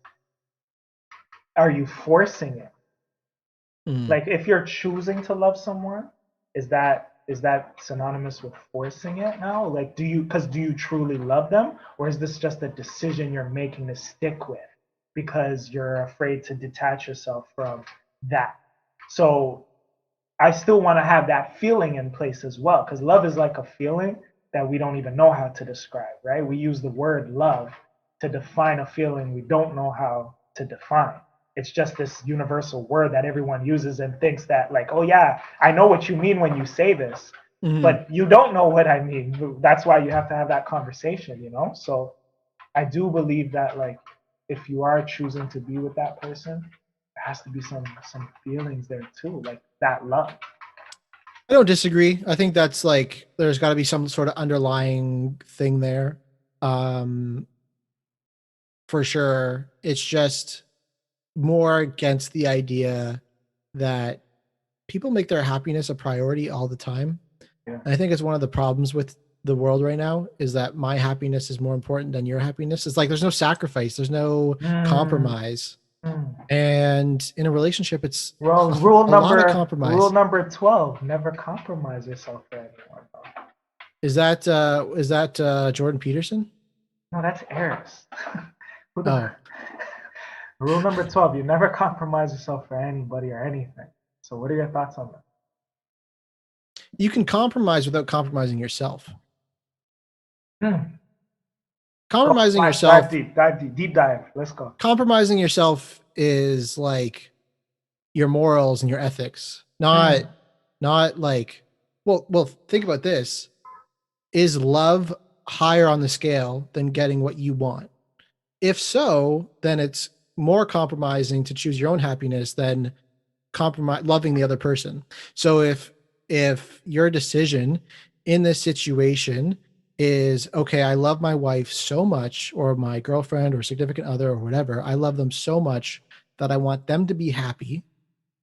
are you forcing it? Like if you're choosing to love someone, is that synonymous with forcing it now? Like do you truly love them, or is this just a decision you're making to stick with because you're afraid to detach yourself from that? So I still want to have that feeling in place as well, because love is like a feeling that we don't even know how to describe, right? We use the word love to define a feeling we don't know how to define. It's just this universal word that everyone uses and thinks that like, oh yeah, I know what you mean when you say this, but you don't know what I mean. That's why you have to have that conversation, you know? So I do believe that like if you are choosing to be with that person, there has to be some feelings there too, like that love. I don't disagree. I think that's like there's got to be some sort of underlying thing there. Um, for sure. It's just more against the idea that people make their happiness a priority all the time. Yeah. And I think it's one of the problems with the world right now is that my happiness is more important than your happiness. It's like there's no sacrifice, there's no compromise. And in a relationship, it's Well, a lot of compromise. Rule number 12: never compromise yourself for anyone. Is that Jordan Peterson? No, that's Arys. Rule number 12: you never compromise yourself for anybody or anything. So, what are your thoughts on that? You can compromise without compromising yourself. Compromising yourself. Deep dive. Let's go. Compromising yourself is like your morals and your ethics, not like. Well. Think about this: is love higher on the scale than getting what you want? If so, then it's more compromising to choose your own happiness than loving the other person. So if your decision in this situation is, okay, I love my wife so much, or my girlfriend or significant other or whatever, I love them so much that I want them to be happy,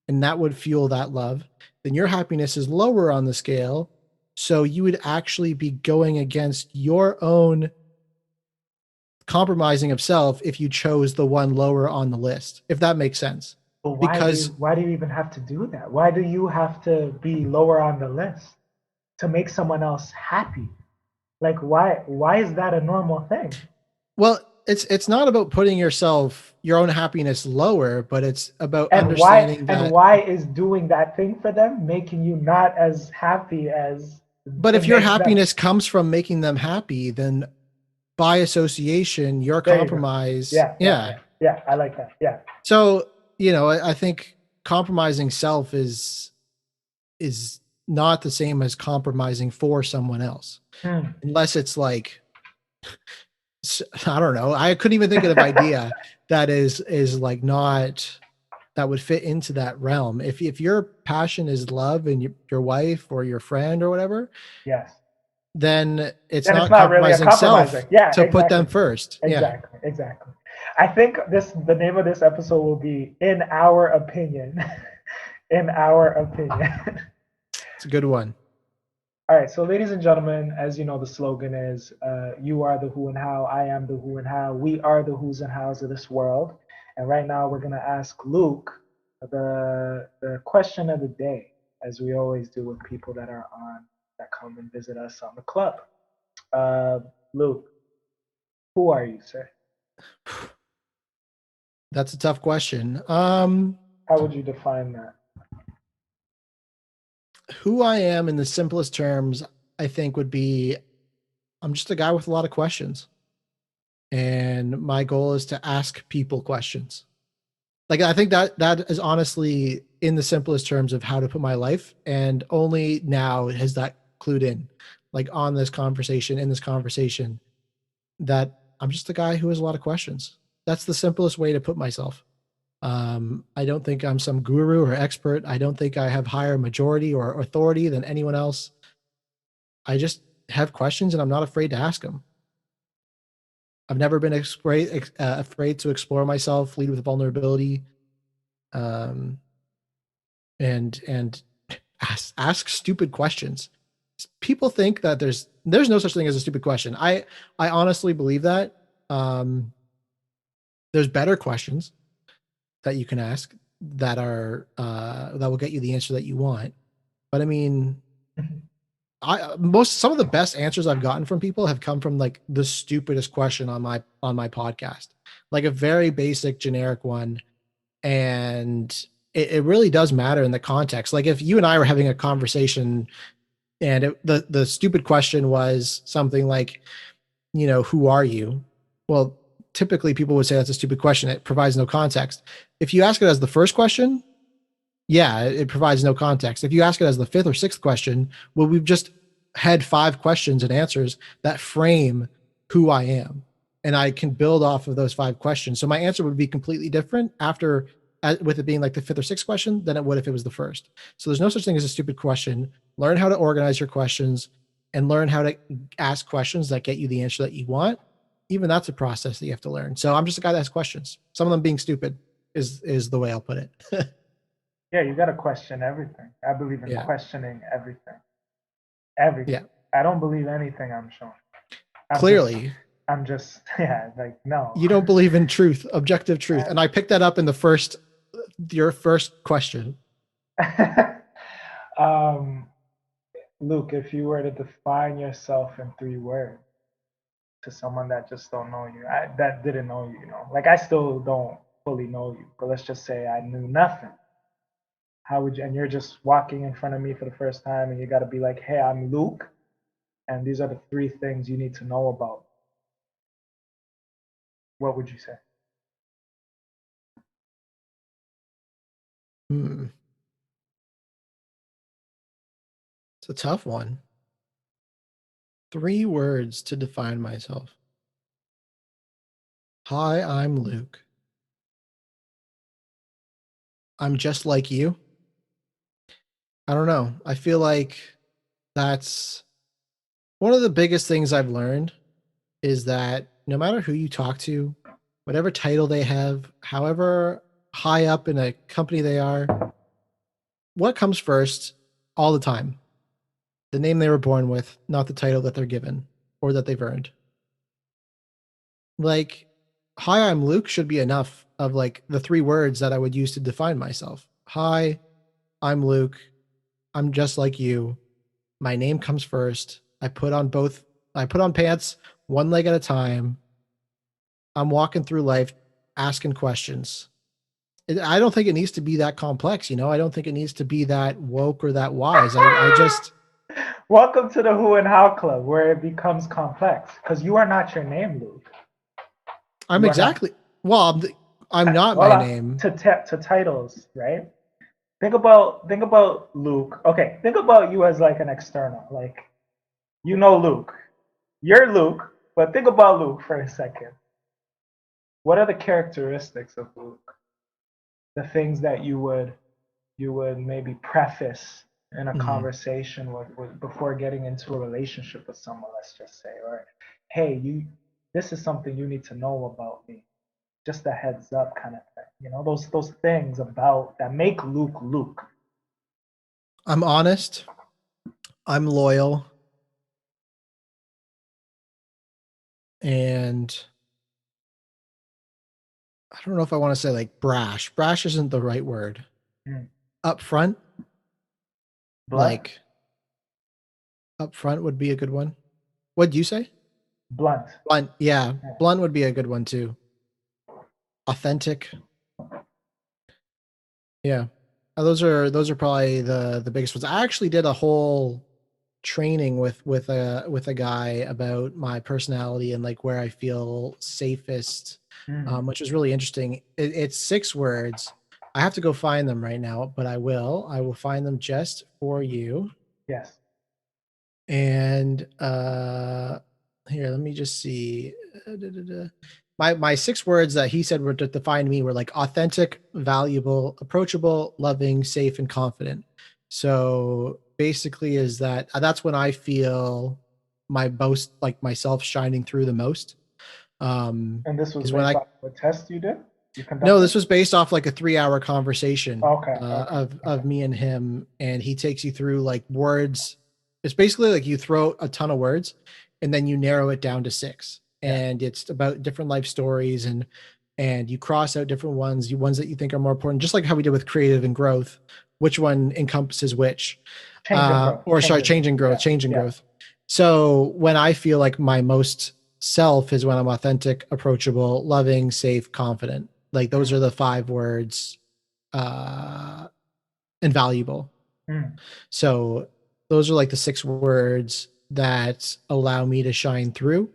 and that would fuel that love, then your happiness is lower on the scale. So you would actually be going against your own compromising of self if you chose the one lower on the list, if that makes sense. Well, why do you even have to do that? Why do you have to be lower on the list to make someone else happy? Like, why is that a normal thing? Well, it's not about putting your own happiness lower, but it's about understanding that. And why is doing that thing for them making you not as happy as? But if your happiness comes from making them happy, then by association, your compromise. Yeah, I like that. Yeah. So, I think compromising self is not the same as compromising for someone else. Unless it's like, I don't know. I couldn't even think of an idea that is like not, that would fit into that realm. If your passion is love and your wife or your friend or whatever, yes, then it's not compromising really self to put them first. Exactly. I think the name of this episode will be "In Our Opinion." In our opinion. It's a good one. All right, so ladies and gentlemen, as you know, the slogan is you are the who and how, I am the who and how, we are the who's and hows of this world. And right now we're going to ask Luke the question of the day, as we always do with people that come and visit us on the club. Luke, who are you, sir? That's a tough question. How would you define that? Who I am in the simplest terms, I think, would be I'm just a guy with a lot of questions. And my goal is to ask people questions. Like, I think that is honestly in the simplest terms of how to put my life. And only now has that clued in, like in this conversation, that I'm just a guy who has a lot of questions. That's the simplest way to put myself. I don't think I'm some guru or expert. I don't think I have higher majority or authority than anyone else. I just have questions and I'm not afraid to ask them. I've never been afraid to explore myself, lead with vulnerability, and ask stupid questions. People think that there's no such thing as a stupid question. I honestly believe that. There's better questions that you can ask that will get you the answer that you want. But I mean, some of the best answers I've gotten from people have come from like the stupidest question on my podcast, like a very basic generic one. And it really does matter in the context. Like if you and I were having a conversation and the stupid question was something like, who are you? Well, typically people would say that's a stupid question. It provides no context. If you ask it as the first question, yeah, it provides no context. If you ask it as the fifth or sixth question, well, we've just had 5 questions and answers that frame who I am. and I can build off of those 5 questions. So my answer would be completely different after, with it being like the 5th or 6th question than it would if it was the first. So there's no such thing as a stupid question. Learn how to organize your questions and learn how to ask questions that get you the answer that you want. Even that's a process that you have to learn. So I'm just a guy that has questions. Some of them being stupid is the way I'll put it. Yeah, you got to question everything. I believe in Yeah. questioning everything. Everything. Yeah. I don't believe anything I'm shown. Clearly. I'm just like, no. You don't believe in truth, objective truth. And I picked that up in your first question. Luke, if you were to define yourself in 3 words to someone that just don't know you, that didn't know you, like I still don't fully know you, but let's just say I knew nothing. How would you, and you're just walking in front of me for the first time and you got to be like, hey, I'm Luke, and these are the 3 things you need to know about. What would you say? It's a tough one. 3 words to define myself. Hi, I'm Luke. I'm just like you. I don't know. I feel like that's one of the biggest things I've learned is that no matter who you talk to, whatever title they have, however high up in a company they are, what comes first all the time? The name they were born with, not the title that they're given or that they've earned. Like, hi, I'm Luke should be enough of like the 3 words that I would use to define myself. Hi, I'm Luke. I'm just like you. My name comes first. I put on pants 1 leg at a time. I'm walking through life asking questions. I don't think it needs to be that complex, I don't think it needs to be that woke or that wise. I just Welcome to the Who and How Club, where it becomes complex, because you are not your name, Luke. I'm exactly well. I'm not my name. To titles, right? Think about Luke. Okay, think about you as like an external, like Luke. You're Luke, but think about Luke for a second. What are the characteristics of Luke? The things that you would maybe preface in a conversation with before getting into a relationship with someone, let's just say, or hey, this is something you need to know about me. Just a heads up kind of thing. Those things about that make Luke Luke. I'm honest. I'm loyal. And I don't know if I want to say like brash. Brash isn't the right word. Upfront. Like upfront would be a good one. What'd you say? Blunt. Yeah. Blunt would be a good one too. Authentic. Yeah. Those are probably the biggest ones. I actually did a whole training with a guy about my personality and like where I feel safest, which was really interesting. It's 6 words. I have to go find them right now, but I will find them just for you. Yes. And here, let me just see. My 6 words that he said were to define me were like authentic, valuable, approachable, loving, safe, and confident. So basically that's when I feel my most like myself shining through the most. And this was when based off a test you did? No, this was based off like a 3-hour conversation of me and him. And he takes you through like words. It's basically like you throw a ton of words and then you narrow it down to 6. And it's about different life stories and you cross out different ones that you think are more important, just like how we did with creative and growth, which one encompasses which. Change and growth. So when I feel like my most self is when I'm authentic, approachable, loving, safe, confident. Like those are the 5 words, and valuable. So those are like the 6 words that allow me to shine through.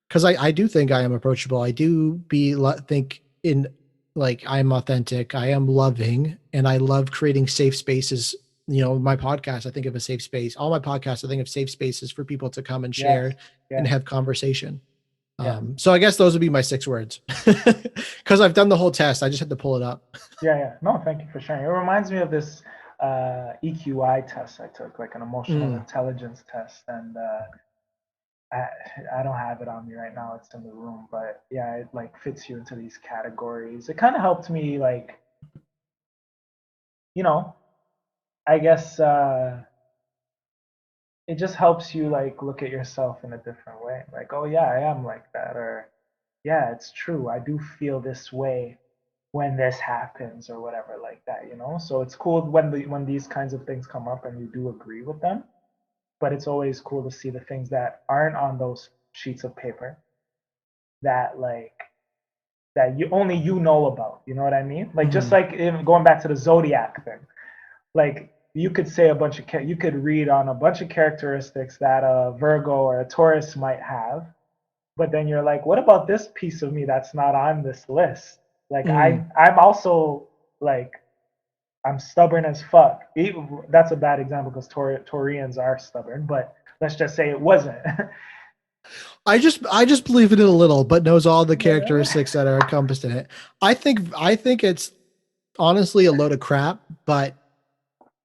Because I do think I am approachable. I do think in like I'm authentic. I am loving, and I love creating safe spaces. My podcast, I think of a safe space. All my podcasts, I think of safe spaces for people to come and share and have conversation. So I guess those would be my 6 words because I've done the whole test. I just had to pull it up. Yeah. No, thank you for sharing. It reminds me of this EQI test I took, like an emotional intelligence test, and I don't have it on me right now. It's in the room, but yeah, it like fits you into these categories. It kind of helped me, like, I guess it just helps you like look at yourself in a different way. Like, oh yeah, I am like that, or yeah, it's true. I do feel this way when this happens or whatever like that, So it's cool when these kinds of things come up and you do agree with them. But it's always cool to see the things that aren't on those sheets of paper that you know about. You know what I mean? Like just like going back to the zodiac thing. Like you could say you could read on a bunch of characteristics that a Virgo or a Taurus might have, but then you're like, what about this piece of me that's not on this list? Like I'm also like, I'm stubborn as fuck. That's a bad example because Taurians are stubborn, but let's just say it wasn't. I just believe in it a little, but knows all the characteristics that are encompassed in it. I think it's honestly a load of crap, but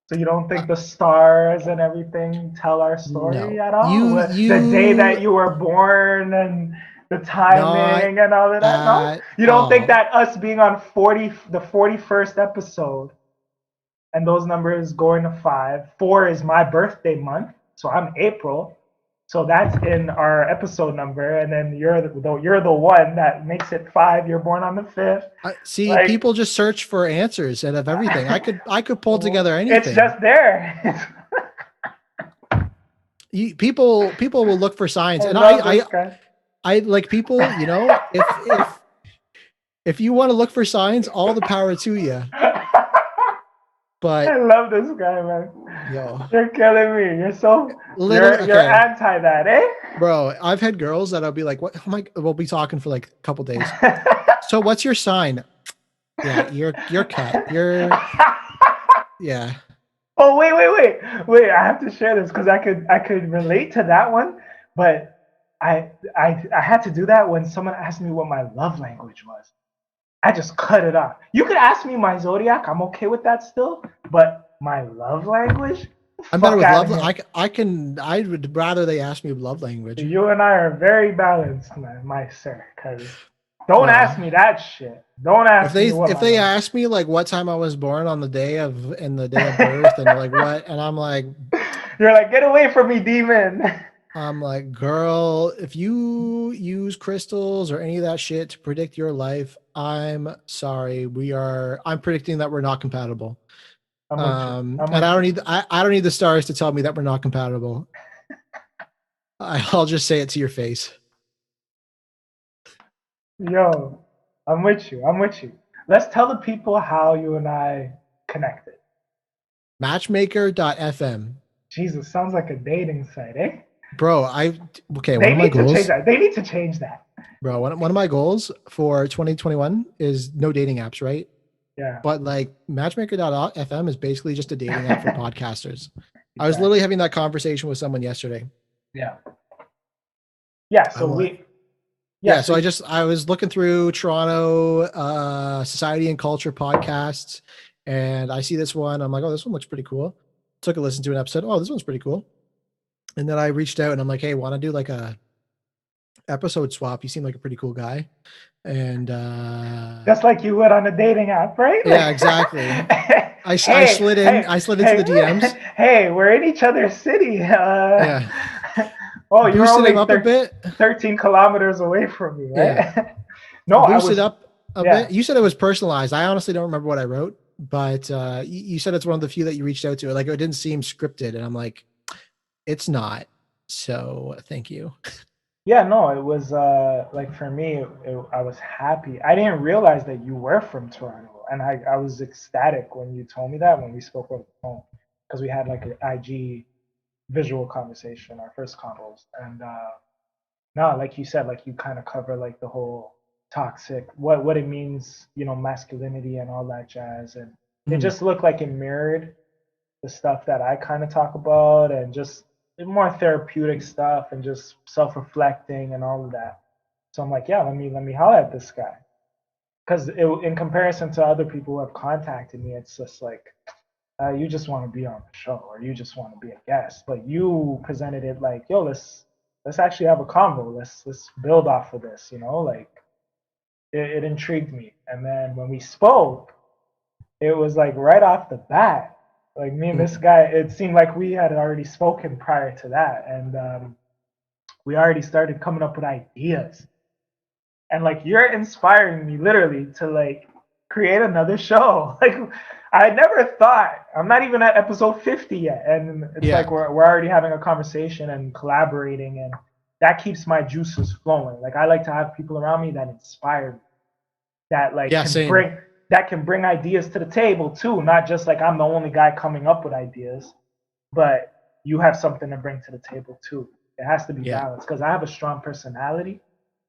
so you don't think the stars and everything tell our story at all? The day that you were born and the timing and all of that? No? You don't think that us being on the 41st episode and those numbers going to 5, 4 is my birthday month, so I'm April. So that's in our episode number, and then you're the one that makes it 5. You're born on the 5th. People just search for answers and of everything. I could pull together anything. It's just there. People will look for signs, and I like people. If you want to look for signs, all the power to you. But I love this guy, man. Yo, you're killing me. You're so you're anti that, eh? Bro, I've had girls that I'll be like, "What? We'll be talking for like a couple days. So, what's your sign?" Yeah, you're cut. Yeah. Oh wait! I have to share this because I could relate to that one, but I had to do that when someone asked me what my love language was. I just cut it off. You could ask me my zodiac. I'm okay with that still. But my love language? I'm better with love. I would rather they ask me love language. You and I are very balanced, man, my sir. Because don't ask me that shit. Don't ask me if they ask me like what time I was born on the day of birth and like what, and I'm like, you're like, get away from me, demon. I'm like, girl, if you use crystals or any of that shit to predict your life, I'm sorry. I'm predicting that we're not compatible. And I don't need the stars to tell me that we're not compatible. I'll just say it to your face. Yo, I'm with you. Let's tell the people how you and I connected. Matchmaker.fm. Jesus, sounds like a dating site, eh? Bro, one of my goals. They need to change that. Bro, one of my goals for 2021 is no dating apps, right? Yeah. But like matchmaker.fm is basically just a dating app for podcasters. Exactly. I was literally having that conversation with someone yesterday. Yeah. Yeah. So I was looking through Toronto society and culture podcasts, and I see this one. I'm like, oh, this one looks pretty cool. Took a listen to an episode. Oh, this one's pretty cool. And then I reached out and I'm like, hey, want to do like a episode swap? You seem like a pretty cool guy. And just like you would on a dating app, right? Yeah, exactly. I slid into the DMs. Hey, we're in each other's city. Yeah. Oh, you're only up a bit. 13 kilometers away from me, right? Yeah. No, boosted up a bit. You said it was personalized. I honestly don't remember what I wrote, but you said it's one of the few that you reached out to. Like, it didn't seem scripted, and I'm like, it's not. So thank you. Yeah, no, it was like for me, I was happy. I didn't realize that you were from Toronto, and I was ecstatic when you told me that when we spoke over the phone, because we had like an IG visual conversation, our first convos, and no, like you said, like you kind of cover like the whole toxic, what it means, masculinity and all that jazz, and it just looked like it mirrored the stuff that I kind of talk about, and just more therapeutic stuff and just self-reflecting and all of that. So I'm like, yeah, let me holler at this guy. Because in comparison to other people who have contacted me, it's just like, you just want to be on the show or you just want to be a guest. But you presented it like, yo, let's actually have a convo. Let's build off of this, you know, like it intrigued me. And then when we spoke, it was like right off the bat, like me and this guy, it seemed like we had already spoken prior to that. And we already started coming up with ideas. And like you're inspiring me literally to like create another show. Like I never thought, I'm not even at episode 50 yet. And it's like we're already having a conversation and collaborating, and that keeps my juices flowing. Like I like to have people around me that inspire me, that like can bring ideas to the table too. Not just like I'm the only guy coming up with ideas, but you have something to bring to the table too. It has to be balanced because I have a strong personality.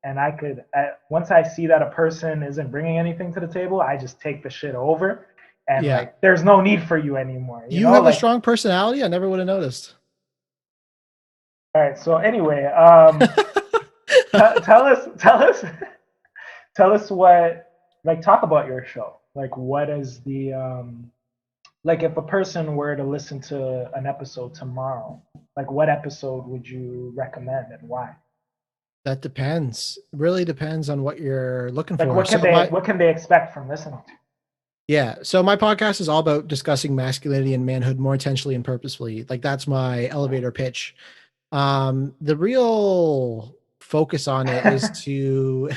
And I could, once I see that a person isn't bringing anything to the table, I just take the shit over. And like, there's no need for you anymore. You have a strong personality? I never would have noticed. All right. So anyway, tell us what, like, talk about your show. Like, what is the, like, if a person were to listen to an episode tomorrow, like, what episode would you recommend and why? That depends. Really depends on what you're looking for. What can they expect from listening to? Yeah. So my podcast is all about discussing masculinity and manhood more intentionally and purposefully. Like that's my elevator pitch. The real focus on it is to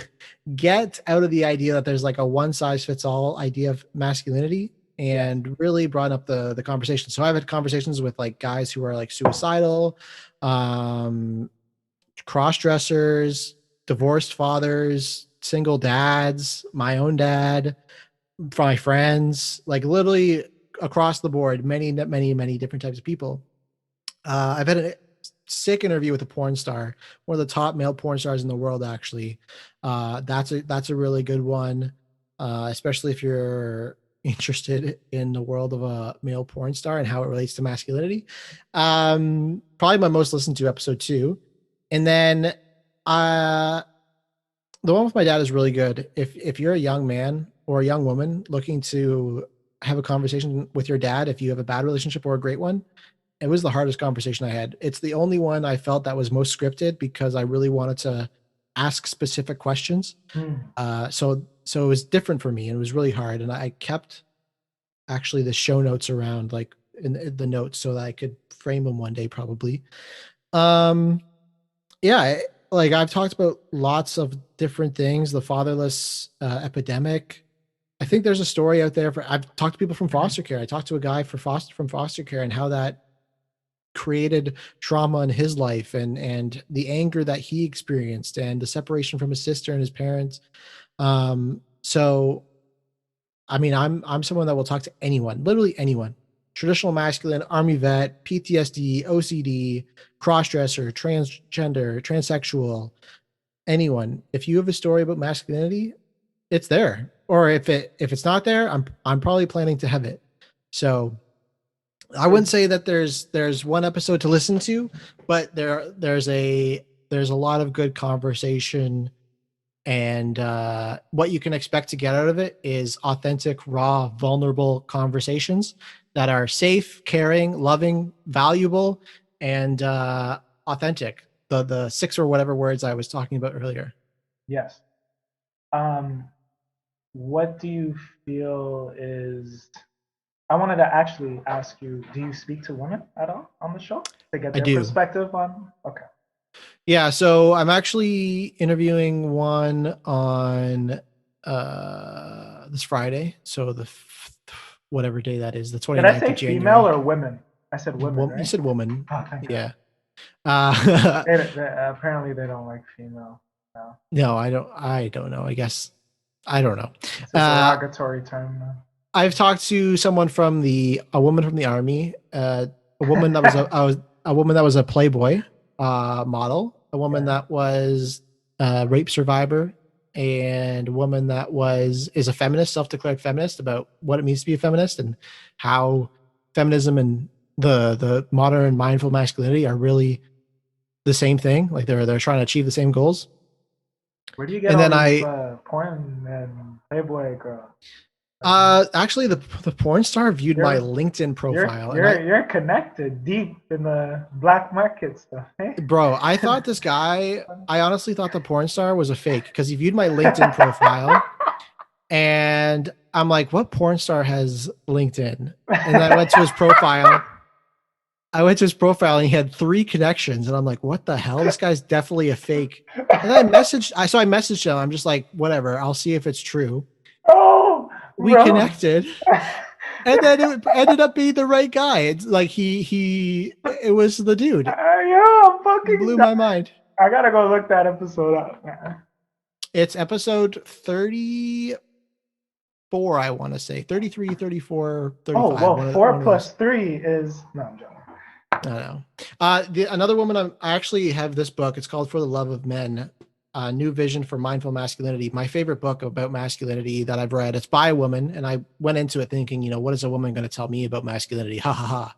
get out of the idea that there's like a one size fits all idea of masculinity and really broaden up the conversation. So I've had conversations with like guys who are like suicidal, cross-dressers, divorced fathers, single dads, my own dad, my friends, like literally across the board, many different types of people. I've had a sick interview with a porn star, one of the top male porn stars in the world, actually. That's a really good one, especially if you're interested in the world of a male porn star and how it relates to masculinity. Probably my most listened to episode 2. And then the one with my dad is really good. If you're a young man or a young woman looking to have a conversation with your dad, if you have a bad relationship or a great one, it was the hardest conversation I had. It's the only one I felt that was most scripted because I really wanted to ask specific questions. So it was different for me and it was really hard. And I kept actually the show notes around like in the notes so that I could frame them one day probably. Yeah, like I've talked about lots of different things, the fatherless epidemic. I think there's a story out there I've talked to people from foster care. I talked to a guy from foster care and how that created trauma in his life and the anger that he experienced and the separation from his sister and his parents. So, I mean, I'm someone that will talk to anyone, literally anyone. Traditional masculine, army vet, PTSD, OCD, crossdresser, transgender, transsexual, anyone. If you have a story about masculinity, it's there. Or if it's not there, I'm probably planning to have it. So I wouldn't say that there's one episode to listen to, but there's a lot of good conversation. And what you can expect to get out of it is authentic, raw, vulnerable conversations that are safe, caring, loving, valuable, and authentic. The 6 or whatever words I was talking about earlier. Yes. What do you feel is... I wanted to actually ask you, do you speak to women at all on the show to get their perspective on? Okay. Yeah, so I'm actually interviewing one on this Friday. So whatever day that is, the 29th Did I say of January. Female or women? I said women, right? You said woman. Oh, thank yeah. Apparently they don't like female. No, I don't know. I guess I don't know. It's a derogatory term. I've talked to someone a woman from the army, a woman that was a woman that was a Playboy model, a woman that was a rape survivor, and a woman that is a feminist, self-declared feminist, about what it means to be a feminist and how feminism and the modern mindful masculinity are really the same thing. Like they're trying to achieve the same goals. Where do you get And all then these porn and Playboy girls? Actually, the porn star viewed my You're LinkedIn profile, and you're connected deep in the black market stuff, eh? bro, I thought this guy, I honestly thought the porn star was a fake because he viewed my LinkedIn profile, and I'm like, what porn star has LinkedIn? And I went to his profile. And he had 3 connections, and I'm like, what the hell? This guy's definitely a fake. And I messaged him. I'm just like, whatever. I'll see if it's true. Oh, We bro. connected, and then it ended up being the right guy. It's like it was the dude. Yo, I'm fucking Blew my mind. I gotta go look that episode up, man. It's episode 34, I want to say. 33, 34, 35. Oh, well, 4 plus 3 is... No, I'm joking. I don't know. Another woman, I actually have this book. It's called For the Love of Men, New Vision for Mindful Masculinity. My favorite book about masculinity that I've read. It's by a woman, and I went into it thinking, what is a woman going to tell me about masculinity? Ha ha ha.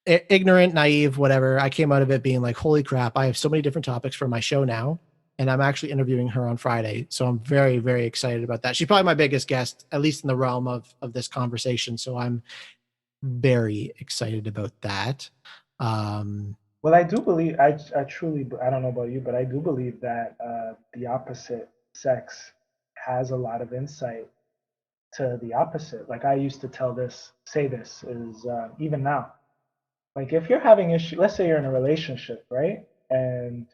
Ignorant, naive, whatever. I came out of it being like, holy crap, I have so many different topics for my show now. And I'm actually interviewing her on Friday. So I'm very, very excited about that. She's probably my biggest guest, at least in the realm of this conversation. So I'm very excited about that. Well, I do believe, I truly, I don't know about you, but I do believe that the opposite sex has a lot of insight to the opposite. Like I used to say this is even now, like if you're having issue, let's say you're in a relationship, right? And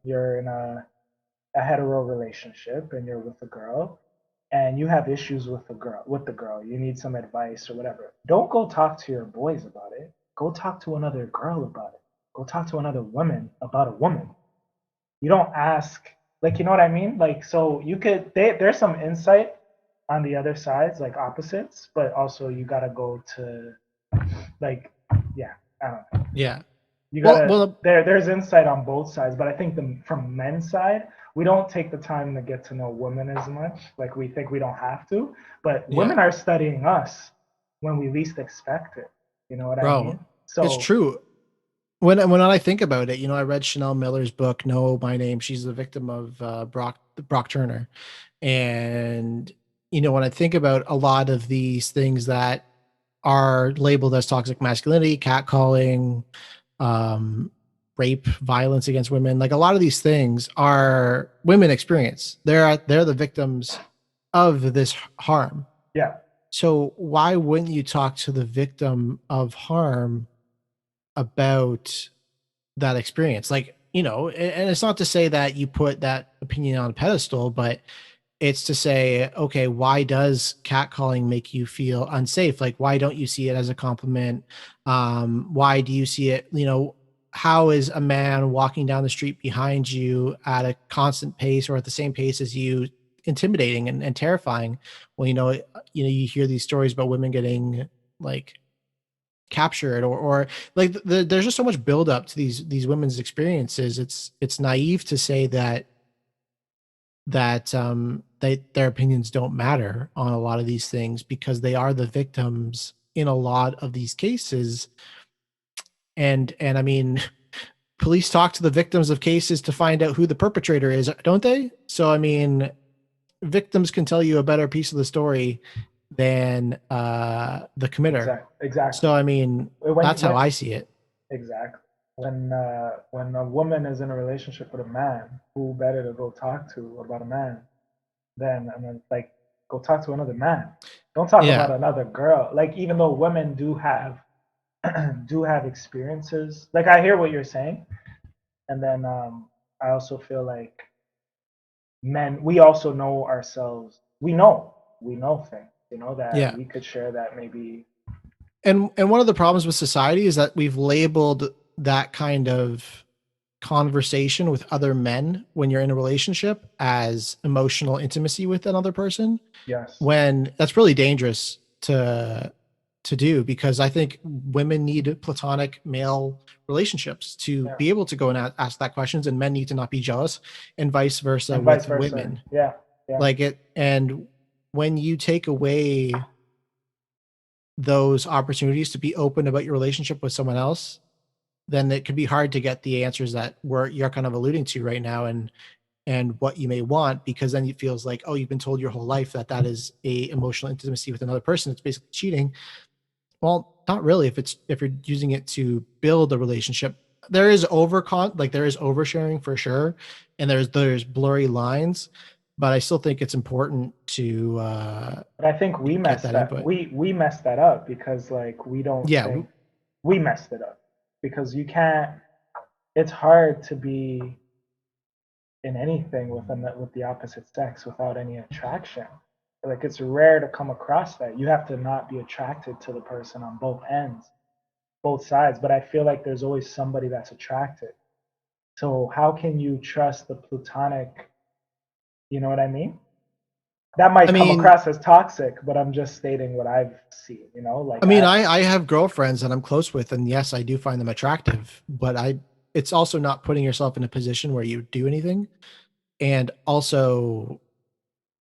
you're in a hetero relationship and you're with a girl and you have issues with the girl, you need some advice or whatever. Don't go talk to your boys about it. Go talk to another girl about it. Go talk to another woman about a woman. You don't ask, like, you know what I mean? Like, so you could, there's some insight on the other sides, like opposites, but also you gotta go to, like, yeah, I don't know. Yeah. You gotta, there's insight on both sides, but I think from men's side, we don't take the time to get to know women as much. Like we think we don't have to, but women are studying us when we least expect it. You know what I mean? So it's true. When I think about it, I read Chanel Miller's book, Know My Name. She's the victim of Brock Turner. And, when I think about a lot of these things that are labeled as toxic masculinity, catcalling, rape, violence against women, like a lot of these things are women experience. They're the victims of this harm. Yeah. So why wouldn't you talk to the victim of harm about that experience? Like, and it's not to say that you put that opinion on a pedestal, but it's to say, okay, why does catcalling make you feel unsafe? Like, why don't you see it as a compliment? Why do you see it, how is a man walking down the street behind you at a constant pace or at the same pace as you intimidating and terrifying? Well, you hear these stories about women getting like captured or like there's just so much buildup to these women's experiences. It's naive to say that their opinions don't matter on a lot of these things because they are the victims in a lot of these cases. And I mean, police talk to the victims of cases to find out who the perpetrator is, don't they? So I mean, victims can tell you a better piece of the story than the committer. Exactly. So I mean, that's how I see it. Exactly. When a woman is in a relationship with a man, who better to go talk to about a man than like go talk to another man? Don't talk about another girl. Like even though women do have experiences, like I hear what you're saying, and then I also feel like men, we also know ourselves. We know things, that we could share that maybe. And one of the problems with society is that we've labeled that kind of conversation with other men when you're in a relationship as emotional intimacy with another person. Yes. When that's really dangerous to do, because I think women need platonic male relationships to be able to go and ask that questions, and men need to not be jealous, and vice versa with women. Yeah. Like it. And when you take away those opportunities to be open about your relationship with someone else, then it can be hard to get the answers that you're kind of alluding to right now. And and what you may want, because then it feels like, oh, you've been told your whole life that is a emotional intimacy with another person. It's basically cheating. Well, not really. If you're using it to build a relationship, there is there is oversharing for sure, and there's blurry lines, but I still think it's important to But I think we get messed that that input. we messed that up because like we don't Yeah, think we messed it up because you can't. It's hard to be in anything with the opposite sex without any attraction. Like it's rare to come across that. You have to not be attracted to the person on both ends, both sides. But I feel like there's always somebody that's attracted. So how can you trust the platonic? You know what I mean? That might I come mean, across as toxic, but I'm just stating what I've seen. You know, like I have girlfriends that I'm close with, and yes, I do find them attractive, but it's also not putting yourself in a position where you do anything. And also,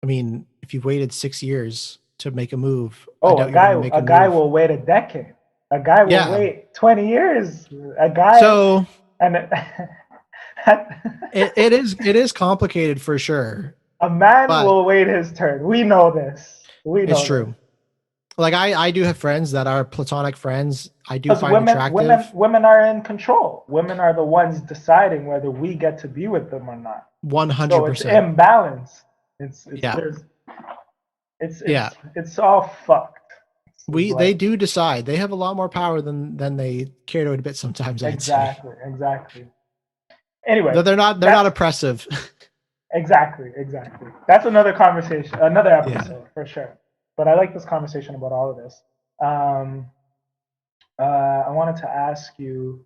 I mean, if you've waited 6 years to make a move, I oh, doubt you're going to make a a guy move. will wait a decade. A guy will Yeah. wait 20 years. A guy So and it is complicated for sure, a man but will wait his turn. We know this. We it's know this. true. Like I do have friends that are platonic friends. I do Because find attractive. women are in control. Women are the ones deciding whether we get to be with them or not. So it's 100%. imbalanced. It's Yeah. there's Yeah. it's all fucked. They do decide. They have a lot more power than they care to admit sometimes, I'd say. exactly. Anyway, Though they're not oppressive. exactly. That's another conversation, another Yeah. episode for sure. But I like this conversation about all of this. I wanted to ask you,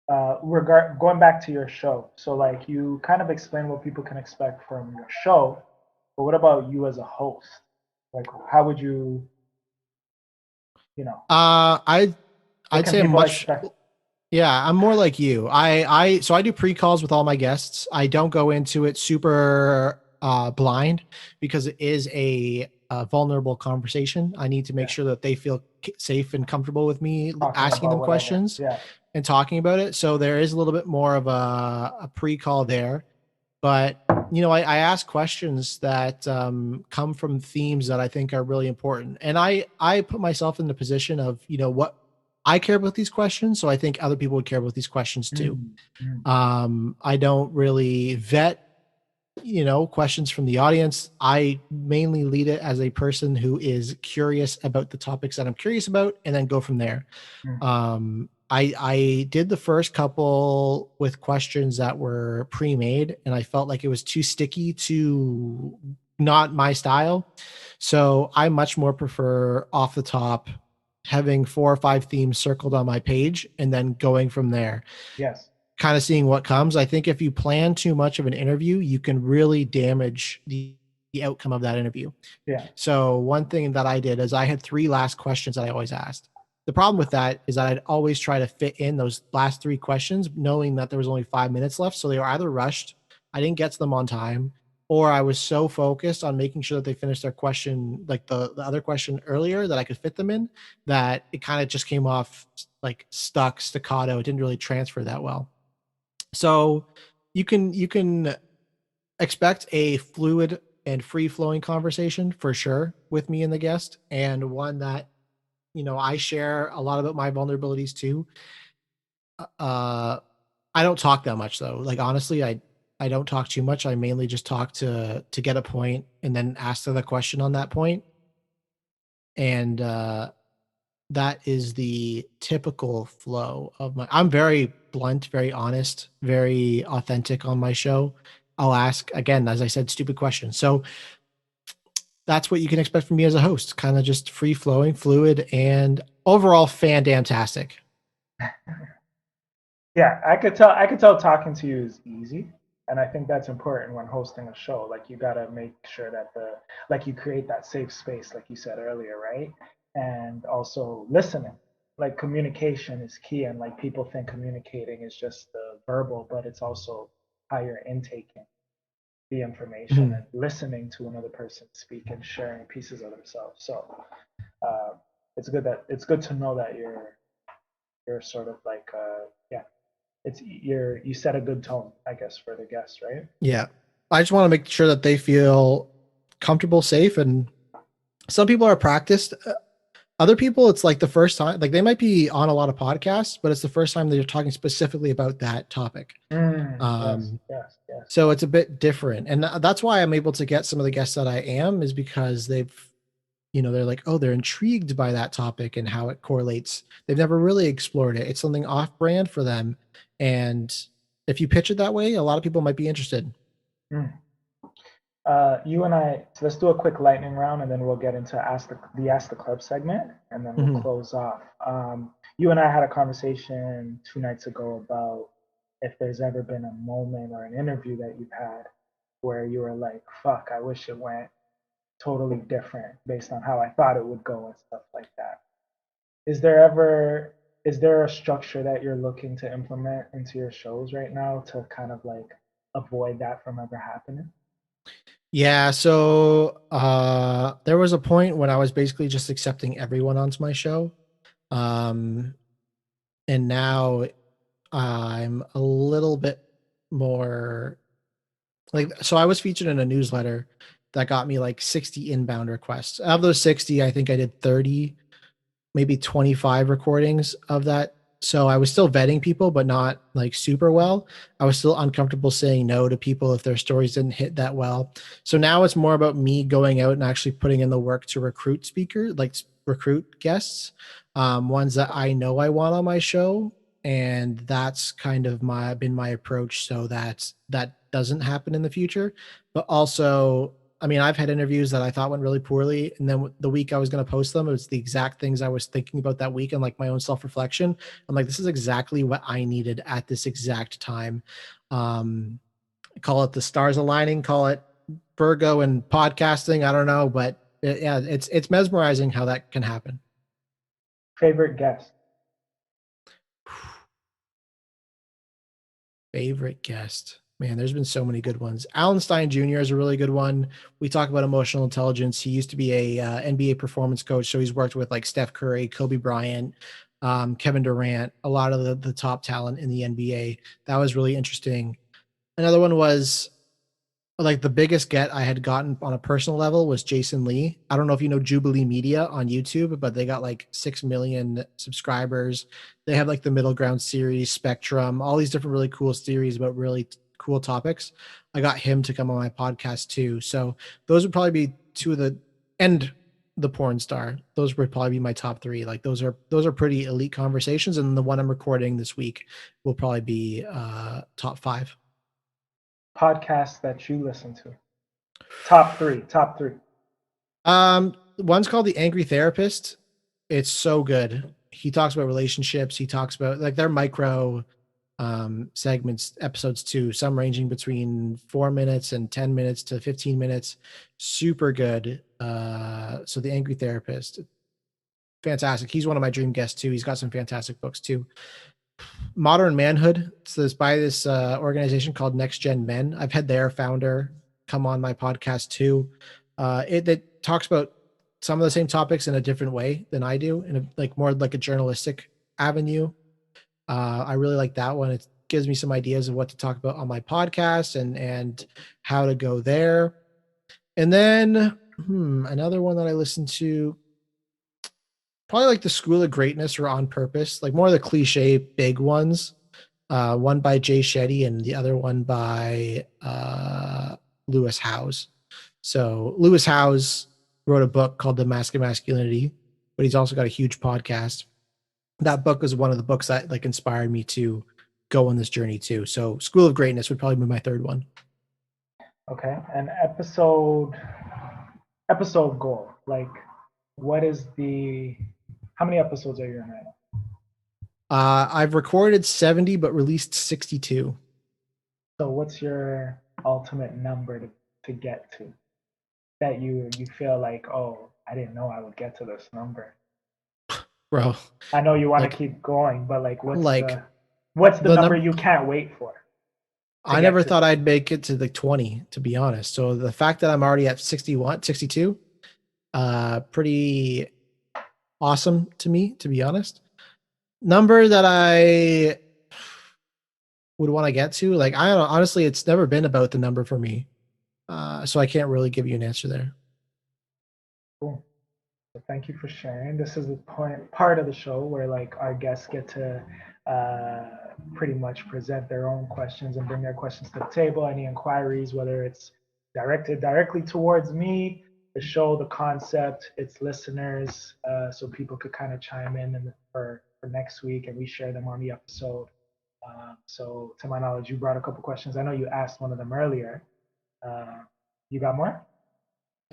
going back to your show. So, like, you kind of explained what people can expect from your show, but what about you as a host? Like, how would you, you know, I'd what can say I'm people much. expect? Yeah, I'm more like you. I do pre-calls with all my guests. I don't go into it super blind because it is a vulnerable conversation. I need to make Yeah. sure that they feel safe and comfortable with me Talking asking about them whatever. questions Yeah. and talking about it. So there is a little bit more of a pre-call there. But I ask questions that come from themes that I think are really important, and I put myself in the position of what I care about these questions, so I think other people would care about these questions too. I don't really vet questions from the audience. I mainly lead it as a person who is curious about the topics that I'm curious about, and then go from there. I did the first couple with questions that were pre-made, and I felt like it was too sticky to not my style. So I much more prefer off the top having 4 or 5 themes circled on my page and then going from there. Yes. Kind of seeing what comes. I think if you plan too much of an interview, you can really damage the outcome of that interview. Yeah. So one thing that I did is I had 3 last questions that I always asked. The problem with that is that I'd always try to fit in those last 3 questions, knowing that there was only 5 minutes left. So they were either rushed, I didn't get to them on time, or I was so focused on making sure that they finished their question, like the other question earlier, that I could fit them in, that it kind of just came off like stuck, staccato. It didn't really transfer that well. So you can expect a fluid and free flowing conversation for sure with me and the guest, and one that I share a lot about my vulnerabilities too. I don't talk that much though. Like honestly, I don't talk too much. I mainly just talk to get a point and then ask the question on that point. And that is the typical flow of I'm very blunt, very honest, very authentic on my show. I'll ask again, as I said, stupid questions. So that's what you can expect from me as a host. Kind of just free flowing, fluid, and overall fantastic. Yeah, I could tell talking to you is easy. And I think that's important when hosting a show. Like you gotta make sure that like you create that safe space, like you said earlier, right? And also listening. Like communication is key. And like people think communicating is just the verbal, but it's also how you're intaking the information Mhm. and listening to another person speak and sharing pieces of themselves. So uh, it's good to know that you're sort of like yeah, you set a good tone, I guess, for the guests, right? Yeah. I just want to make sure that they feel comfortable, safe, and some people are practiced. Other people, it's like the first time, like they might be on a lot of podcasts, but it's the first time they're talking specifically about that topic. Yes. So it's a bit different. And that's why I'm able to get some of the guests that I am, is because they've, they're like, oh, they're intrigued by that topic and how it correlates. They've never really explored it. It's something off brand for them. And if you pitch it that way, a lot of people might be interested. You and I, so let's do a quick lightning round, and then we'll get into Ask the Club segment, and then we'll close off. You and I had a conversation 2 nights ago about if there's ever been a moment or an interview that you've had where you were like, fuck, I wish it went totally different based on how I thought it would go and stuff like that. Is there a structure that you're looking to implement into your shows right now to kind of like avoid that from ever happening? Yeah, so there was a point when I was basically just accepting everyone onto my show. And now I'm a little bit more so I was featured in a newsletter that got me like 60 inbound requests. Of those 60, I think I did 30, maybe 25 recordings of that. So I was still vetting people, but not like super well. I was still uncomfortable saying no to people if their stories didn't hit that well. So now it's more about me going out and actually putting in the work to recruit speakers, like recruit guests, ones that I know I want on my show. And that's kind of been my approach, so that doesn't happen in the future. But also, I mean, I've had interviews that I thought went really poorly, and then the week I was going to post them, it was the exact things I was thinking about that week, and like my own self-reflection. I'm like, this is exactly what I needed at this exact time. Call it the stars aligning, call it Virgo and podcasting. I don't know, but it's mesmerizing how that can happen. Favorite guest? Favorite guest? Man, there's been so many good ones. Alan Stein Jr. is a really good one. We talk about emotional intelligence. He used to be a NBA performance coach, so he's worked with like Steph Curry, Kobe Bryant, Kevin Durant, a lot of the top talent in the NBA. That was really interesting. Another one was like the biggest get I had gotten on a personal level was Jason Lee. I don't know if you know Jubilee Media on YouTube, but they got like 6 million subscribers. They have like the Middle Ground series, Spectrum, all these different really cool series about really cool topics. I got him to come on my podcast too. So those would probably be two of and the porn star. Those would probably be my top 3. Like those are pretty elite conversations. And the one I'm recording this week will probably be top 5. Podcasts that you listen to. Top three. One's called The Angry Therapist. It's so good. He talks about relationships. He talks about like their micro segments, episodes too, some ranging between 4 minutes and 10 minutes to 15 minutes. Super good. So The Angry Therapist, fantastic. He's one of my dream guests too. He's got some fantastic books too. Modern Manhood. So it's by this organization called Next Gen Men. I've had their founder come on my podcast too. It talks about some of the same topics in a different way than I do, in a like more like a journalistic avenue. I really like that one. It gives me some ideas of what to talk about on my podcast and how to go there. And then another one that I listen to, probably like the School of Greatness or On Purpose, like more of the cliche big ones. One by Jay Shetty and the other one by Lewis Howes. So Lewis Howes wrote a book called The Mask of Masculinity, but he's also got a huge podcast. That book was one of the books that like inspired me to go on this journey too. So School of Greatness would probably be my third one. Okay. And episode goal. Like, what is how many episodes are you in right now? I've recorded 70, but released 62. So what's your ultimate number to get to that you feel like, oh, I didn't know I would get to this number? Bro, I know you want to keep going, but like what's the number you can't wait for? I never thought I'd make it to the 20, to be honest. So the fact that I'm already at 61, 62, pretty awesome to me, to be honest. Number that would want to get to. Like, I don't know, honestly, it's never been about the number for me. So I can't really give you an answer there. Cool. So thank you for sharing. This is the part of the show where like our guests get to pretty much present their own questions and bring their questions to the table. Any inquiries, whether it's directed directly towards me, the show, the concept, its listeners, so people could kind of chime in for next week, and we share them on the episode. So to my knowledge, you brought a couple questions. I know you asked one of them earlier. You got more?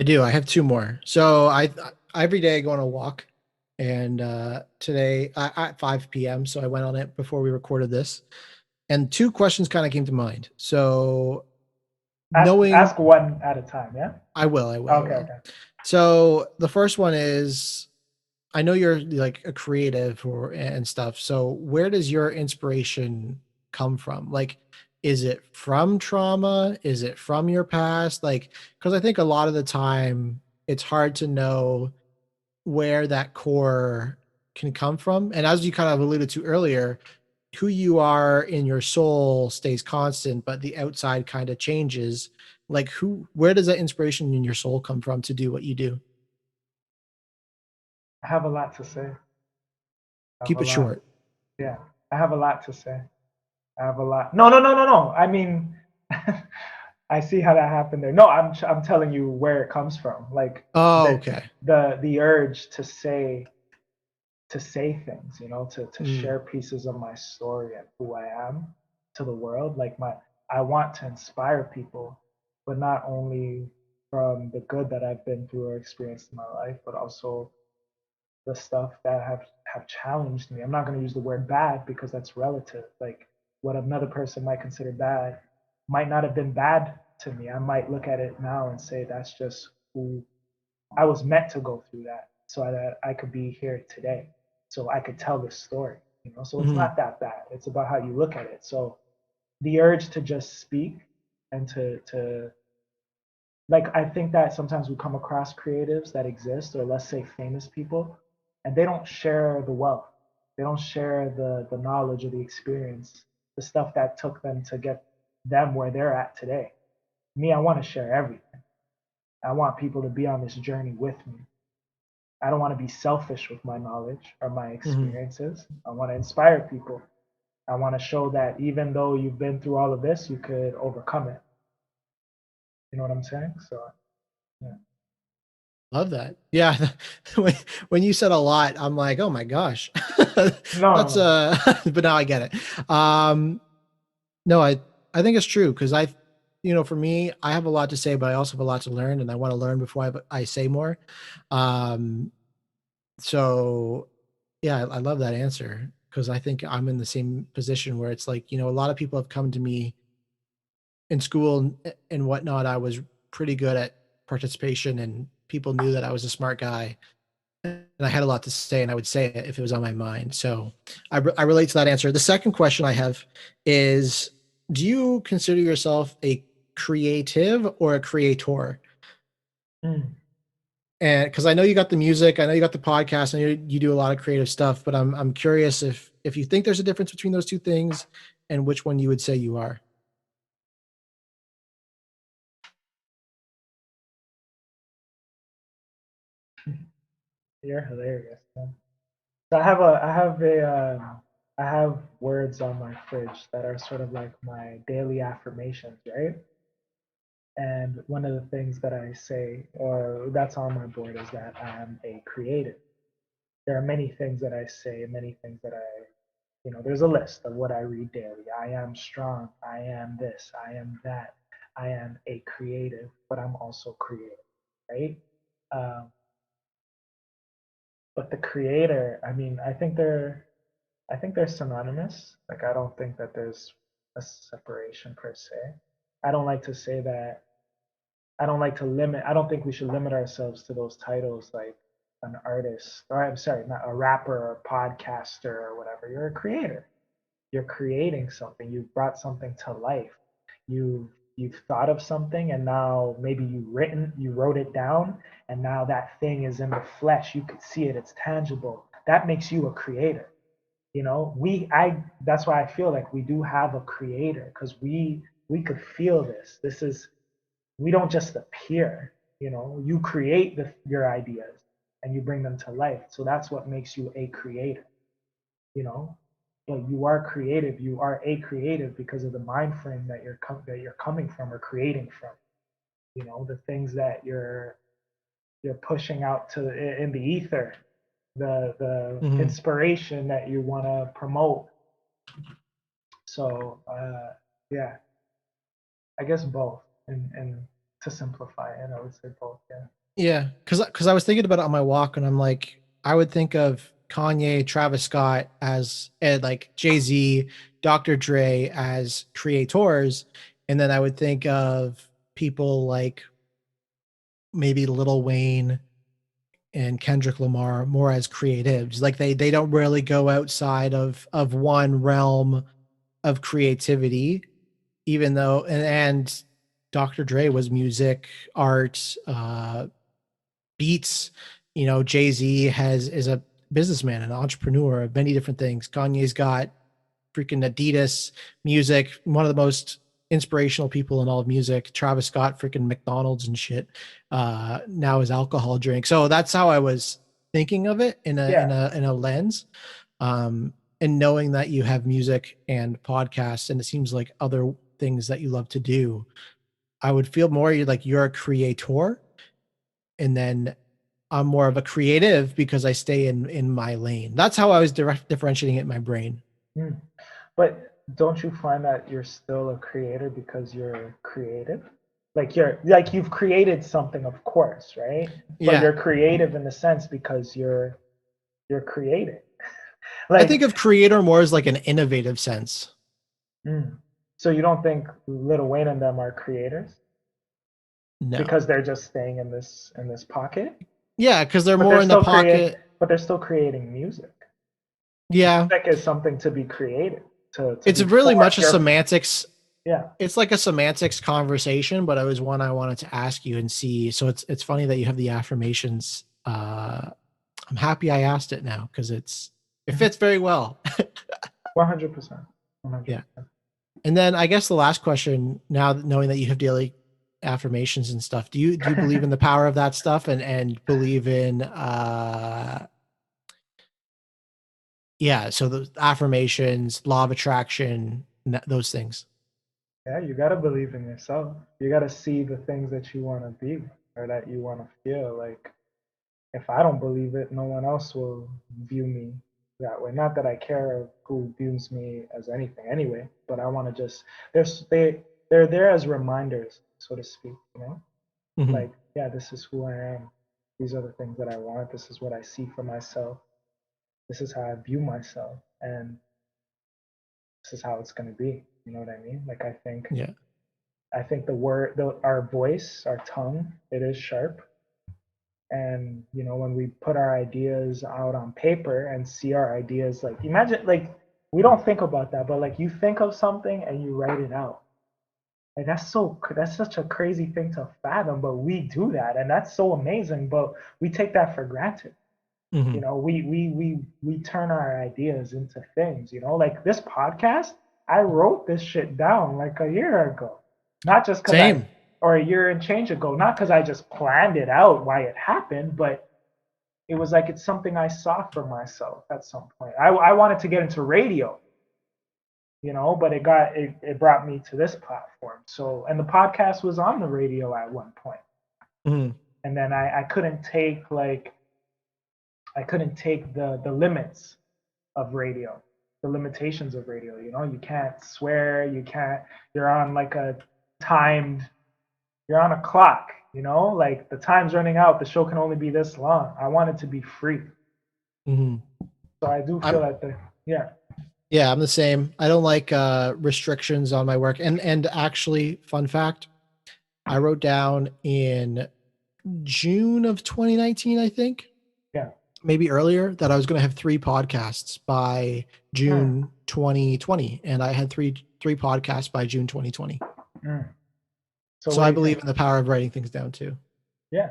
I do. I have two more. So I every day I go on a walk, and today at 5 p.m. So I went on it before we recorded this, and two questions kind of came to mind. So ask one at a time. Yeah. I will. I will. Okay. I will. Okay. So the first one is, I know you're like a creative and stuff. So where does your inspiration come from? Like, is it from trauma? Is it from your past? Like, because I think a lot of the time it's hard to know where that core can come from. And as you kind of alluded to earlier, who you are in your soul stays constant, but the outside kind of changes. Like, where does that inspiration in your soul come from to do what you do? I have a lot to say. Keep it short. Yeah, I have a lot to say. I have a lot. No. I mean, I see how that happened there. No, I'm telling you where it comes from. Like, okay. The urge to say things, you know, to share pieces of my story and who I am to the world. Like, I want to inspire people, but not only from the good that I've been through or experienced in my life, but also the stuff that have challenged me. I'm not going to use the word bad because that's relative. Like, what another person might consider bad might not have been bad to me. I might look at it now and say that's just who I was meant to go through that so that I could be here today, so I could tell this story, you know. So it's not that bad. It's about how you look at it. So the urge to just speak and to like, I think that sometimes we come across creatives that exist, or let's say famous people, and they don't share the wealth. They don't share the knowledge or the experience, the stuff that took them to get them where they're at today. Me, I want to share everything. I want people to be on this journey with me. I don't want to be selfish with my knowledge or my experiences. I want to inspire people. I want to show that even though you've been through all of this, you could overcome it. You know what I'm saying? So, yeah. Love that. Yeah. When you said a lot, I'm like, oh my gosh. No. But now I get it. No, I think it's true, because for me, I have a lot to say, but I also have a lot to learn, and I want to learn before I say more. So yeah, I love that answer, because I think I'm in the same position where it's like, a lot of people have come to me in school and whatnot. I was pretty good at participation, and people knew that I was a smart guy, and I had a lot to say, and I would say it if it was on my mind. So I relate to that answer. The second question I have is, do you consider yourself a creative or a creator? And because I know you got the music, I know you got the podcast, I know you do a lot of creative stuff, but I'm curious if you think there's a difference between those two things, and which one you would say you are. You're hilarious, man. So I have words on my fridge that are sort of like my daily affirmations, right? And one of the things that I say, or that's on my board, is that I am a creative. There are many things that I say, many things that there's a list of what I read daily. I am strong. I am this. I am that. I am a creative, but I'm also creative, right? Um, but the creator, I mean, I think they're synonymous. Like, I don't think that there's a separation per se. I don't like to say that. I don't like to limit. I don't think we should limit ourselves to those titles, like an artist, or I'm sorry, not a rapper or podcaster or whatever. You're a creator. You're creating something. You've brought something to life. You've thought of something, and now maybe you wrote it down, and now that thing is in the flesh. You could see it. It's tangible. That makes you a creator. You know, that's why I feel like we do have a creator, because we could feel this. This is, we don't just appear, you know, you create your ideas and you bring them to life. So that's what makes you a creator, you know. But you are creative. You are a creative because of the mind frame that you're coming from or creating from. You know, the things that you're pushing out to in the ether, the inspiration that you want to promote. So yeah, I guess both. And to simplify it, I would say both. Yeah. Yeah, because I was thinking about it on my walk, and I'm like, I would think of Kanye, Travis Scott as and like Jay-Z, Dr. Dre as creators, and then I would think of people like maybe Lil Wayne and Kendrick Lamar more as creatives. Like they don't really go outside of one realm of creativity, even though and Dr. Dre was music, art, beats. You know, Jay-Z is a businessman, an entrepreneur of many different things. Kanye's got freaking Adidas music, one of the most inspirational people in all of music. Travis Scott, freaking McDonald's and shit. Now his alcohol drink. So that's how I was thinking of it in a lens. And knowing that you have music and podcasts, and it seems like other things that you love to do, I would feel more like you're a creator, and then I'm more of a creative because I stay in my lane. That's how I was differentiating it in my brain. But don't you find that you're still a creator because you're creative? Like you've created something, of course, right? Yeah. But you're creative in the sense because you're creating. I think of creator more as like an innovative sense. So you don't think Lil Wayne and them are creators? No. Because they're just staying in this pocket? Yeah, because they're more in the pocket. But they're still creating music. Yeah. Music is something to be created. It's really much a semantics. Yeah. It's like a semantics conversation, but it was one I wanted to ask you and see. So it's funny that you have the affirmations. I'm happy I asked it now because it fits very well. 100%. Yeah. And then I guess the last question, now knowing that you have daily affirmations and stuff, do you believe in the power of that stuff and believe in so the affirmations, law of attraction, those things? Yeah, you got to believe in yourself. You got to see the things that you want to be or that you want to feel. Like, if I don't believe it, no one else will view me that way. Not that I care who views me as anything anyway, but I want to just, they're there as reminders, so to speak, you know? Like, yeah, this is who I am. These are the things that I want. This is what I see for myself. This is how I view myself. And this is how it's going to be. You know what I mean? Like, I think our voice, our tongue, it is sharp. And, you know, when we put our ideas out on paper and see our ideas, like, imagine, like, we don't think about that, but like, you think of something and you write it out. Like, that's such a crazy thing to fathom, but we do that. And that's so amazing, but we take that for granted. You know, we turn our ideas into things, you know, like this podcast, I wrote this shit down like a year ago, not just because or a year and change ago, not because I just planned it out why it happened, but it was like, it's something I saw for myself at some point. I wanted to get into radio, you know, but it brought me to this platform. So, and the podcast was on the radio at one point. And then I couldn't take the limits of radio, the limitations of radio. You know, you can't swear, you're on like you're on a clock, you know, like the time's running out, the show can only be this long. I want it to be free. So I do feel Yeah, I'm the same. I don't like restrictions on my work. And actually, fun fact, I wrote down in June of 2019, I think. Yeah. Maybe earlier, that I was going to have 3 podcasts by June 2020, and I had three podcasts by June 2020. So I believe in the power of writing things down too. Yeah.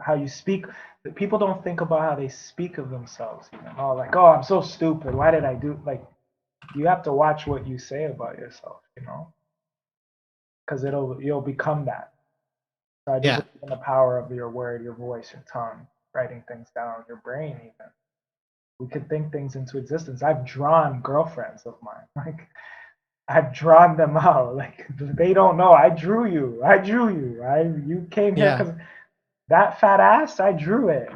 how you speak. People don't think about how they speak of themselves. Oh, like, oh, I'm so stupid. Why did I do like? You have to watch what you say about yourself, because you'll become that. So I do Yeah. believe in the power of your word, your voice, your tongue, writing things down, your brain even. We could think things into existence. I've drawn girlfriends of mine. Like I've drawn them out. Like they don't know. I drew you. You came here Yeah. because that fat ass, I drew it.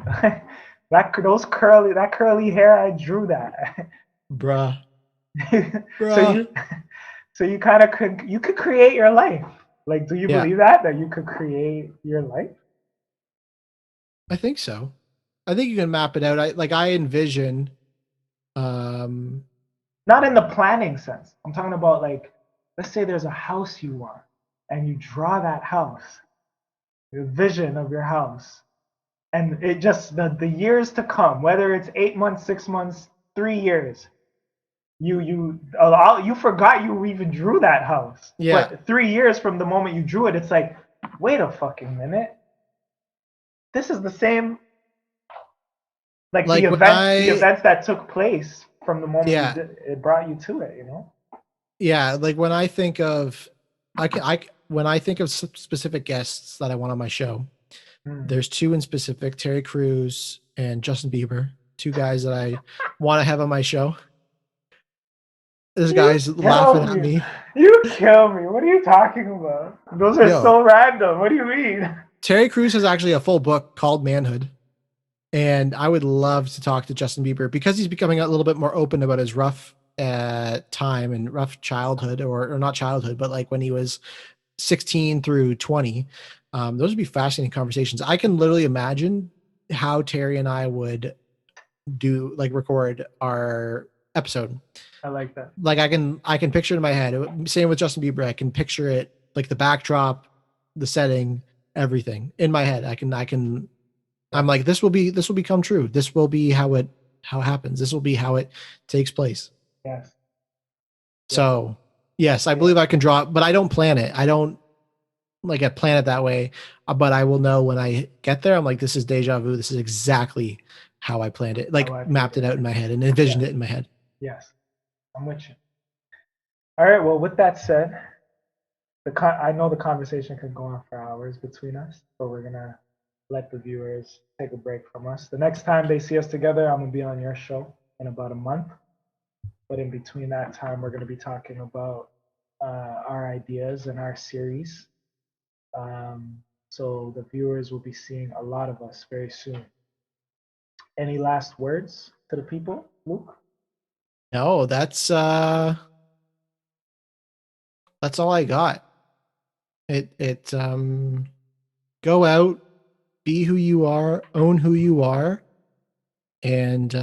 That curly hair, I drew that. Bruh. so Bruh. you so you kind of could create your life. Like, do you Yeah. believe that you could create your life? I think so. I think you can map it out. I envision um Not in the planning sense. I'm talking about, like, let's say there's a house you want and you draw that house, your vision of your house, and it just the years to come, whether it's 8 months, 6 months, 3 years, you forgot you even drew that house. yeah. But 3 years from the moment you drew it, it's like, wait a fucking minute, this is the same, like Like when the events that took place from the moment you yeah. did it brought you to it. Yeah, like when I think of when I think of specific guests that I want on my show, there's two in specific, Terry Crews and Justin Bieber, two guys that I want to have on my show. This guy's laughing at me. You kill me. What are you talking about? Those are Yo, so random. What do you mean? Terry Crews has actually a full book called Manhood. And I would love to talk to Justin Bieber because he's becoming a little bit more open about his rough time and rough childhood, or not childhood, but like when he was 16 through 20. Those would be fascinating conversations. I can literally imagine how Terry and I would record our episode. I like that. Like I can picture it in my head. Same with Justin Bieber. I can picture it, like the backdrop, the setting, everything in my head. I'm like, this will become true. This will be how it happens. This will be how it takes place. Yes. So yes, I believe I can draw, but I don't plan it. I don't like I plan it that way, but I will know when I get there. I'm like, this is deja vu. This is exactly how I planned it, like mapped it out in my head and envisioned it in my head. Yes, I'm with you. All right. Well, with that said, I know the conversation can go on for hours between us, but we're gonna let the viewers take a break from us. The next time they see us together, I'm gonna be on your show in about a month. But in between that time, we're gonna be talking about our ideas and our series. So the viewers will be seeing a lot of us very soon. Any last words to the people, Luke? No, that's all I got. Go out, be who you are, own who you are, and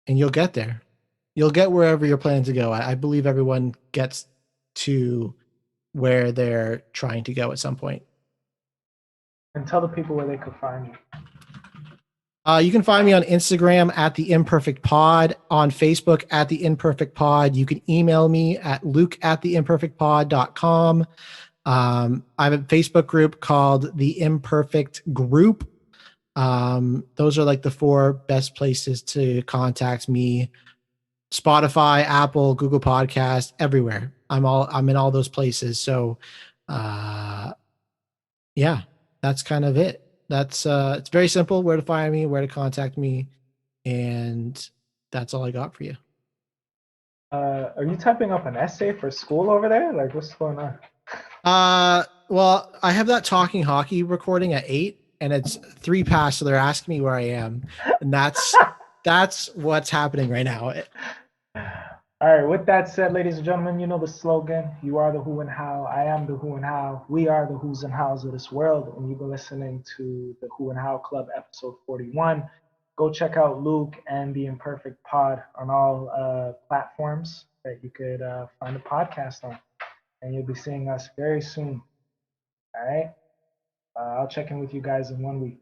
you'll get there. You'll get wherever you're planning to go. I believe everyone gets to where they're trying to go at some point. And tell the people where they could find you. You can find me on Instagram at the Imperfect Pod, on Facebook at the Imperfect Pod. You can email me at luke@theimperfectpod.com. I have a Facebook group called the Imperfect Group. Those are like the four best places to contact me. Spotify, Apple, Google Podcast, everywhere. I'm in all those places. So, yeah, that's kind of it. That's it's very simple where to find me, where to contact me, and that's all I got for you. Are you typing up an essay for school over there? Like, what's going on? Well, I have that talking hockey recording at 8, and it's 3 past, so they're asking me where I am, and that's what's happening right now. All right, with that said, ladies and gentlemen, you know the slogan. You are the who and how. I am the who and how. We are the who's and hows of this world. And you've been listening to the Who and How Club, episode 41. Go check out Luke and the Imperfect Pod on all platforms that you could find a podcast on. And you'll be seeing us very soon. All right? I'll check in with you guys in 1 week.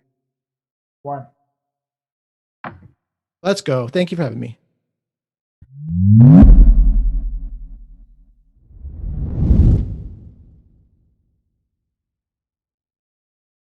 One. Let's go. Thank you for having me.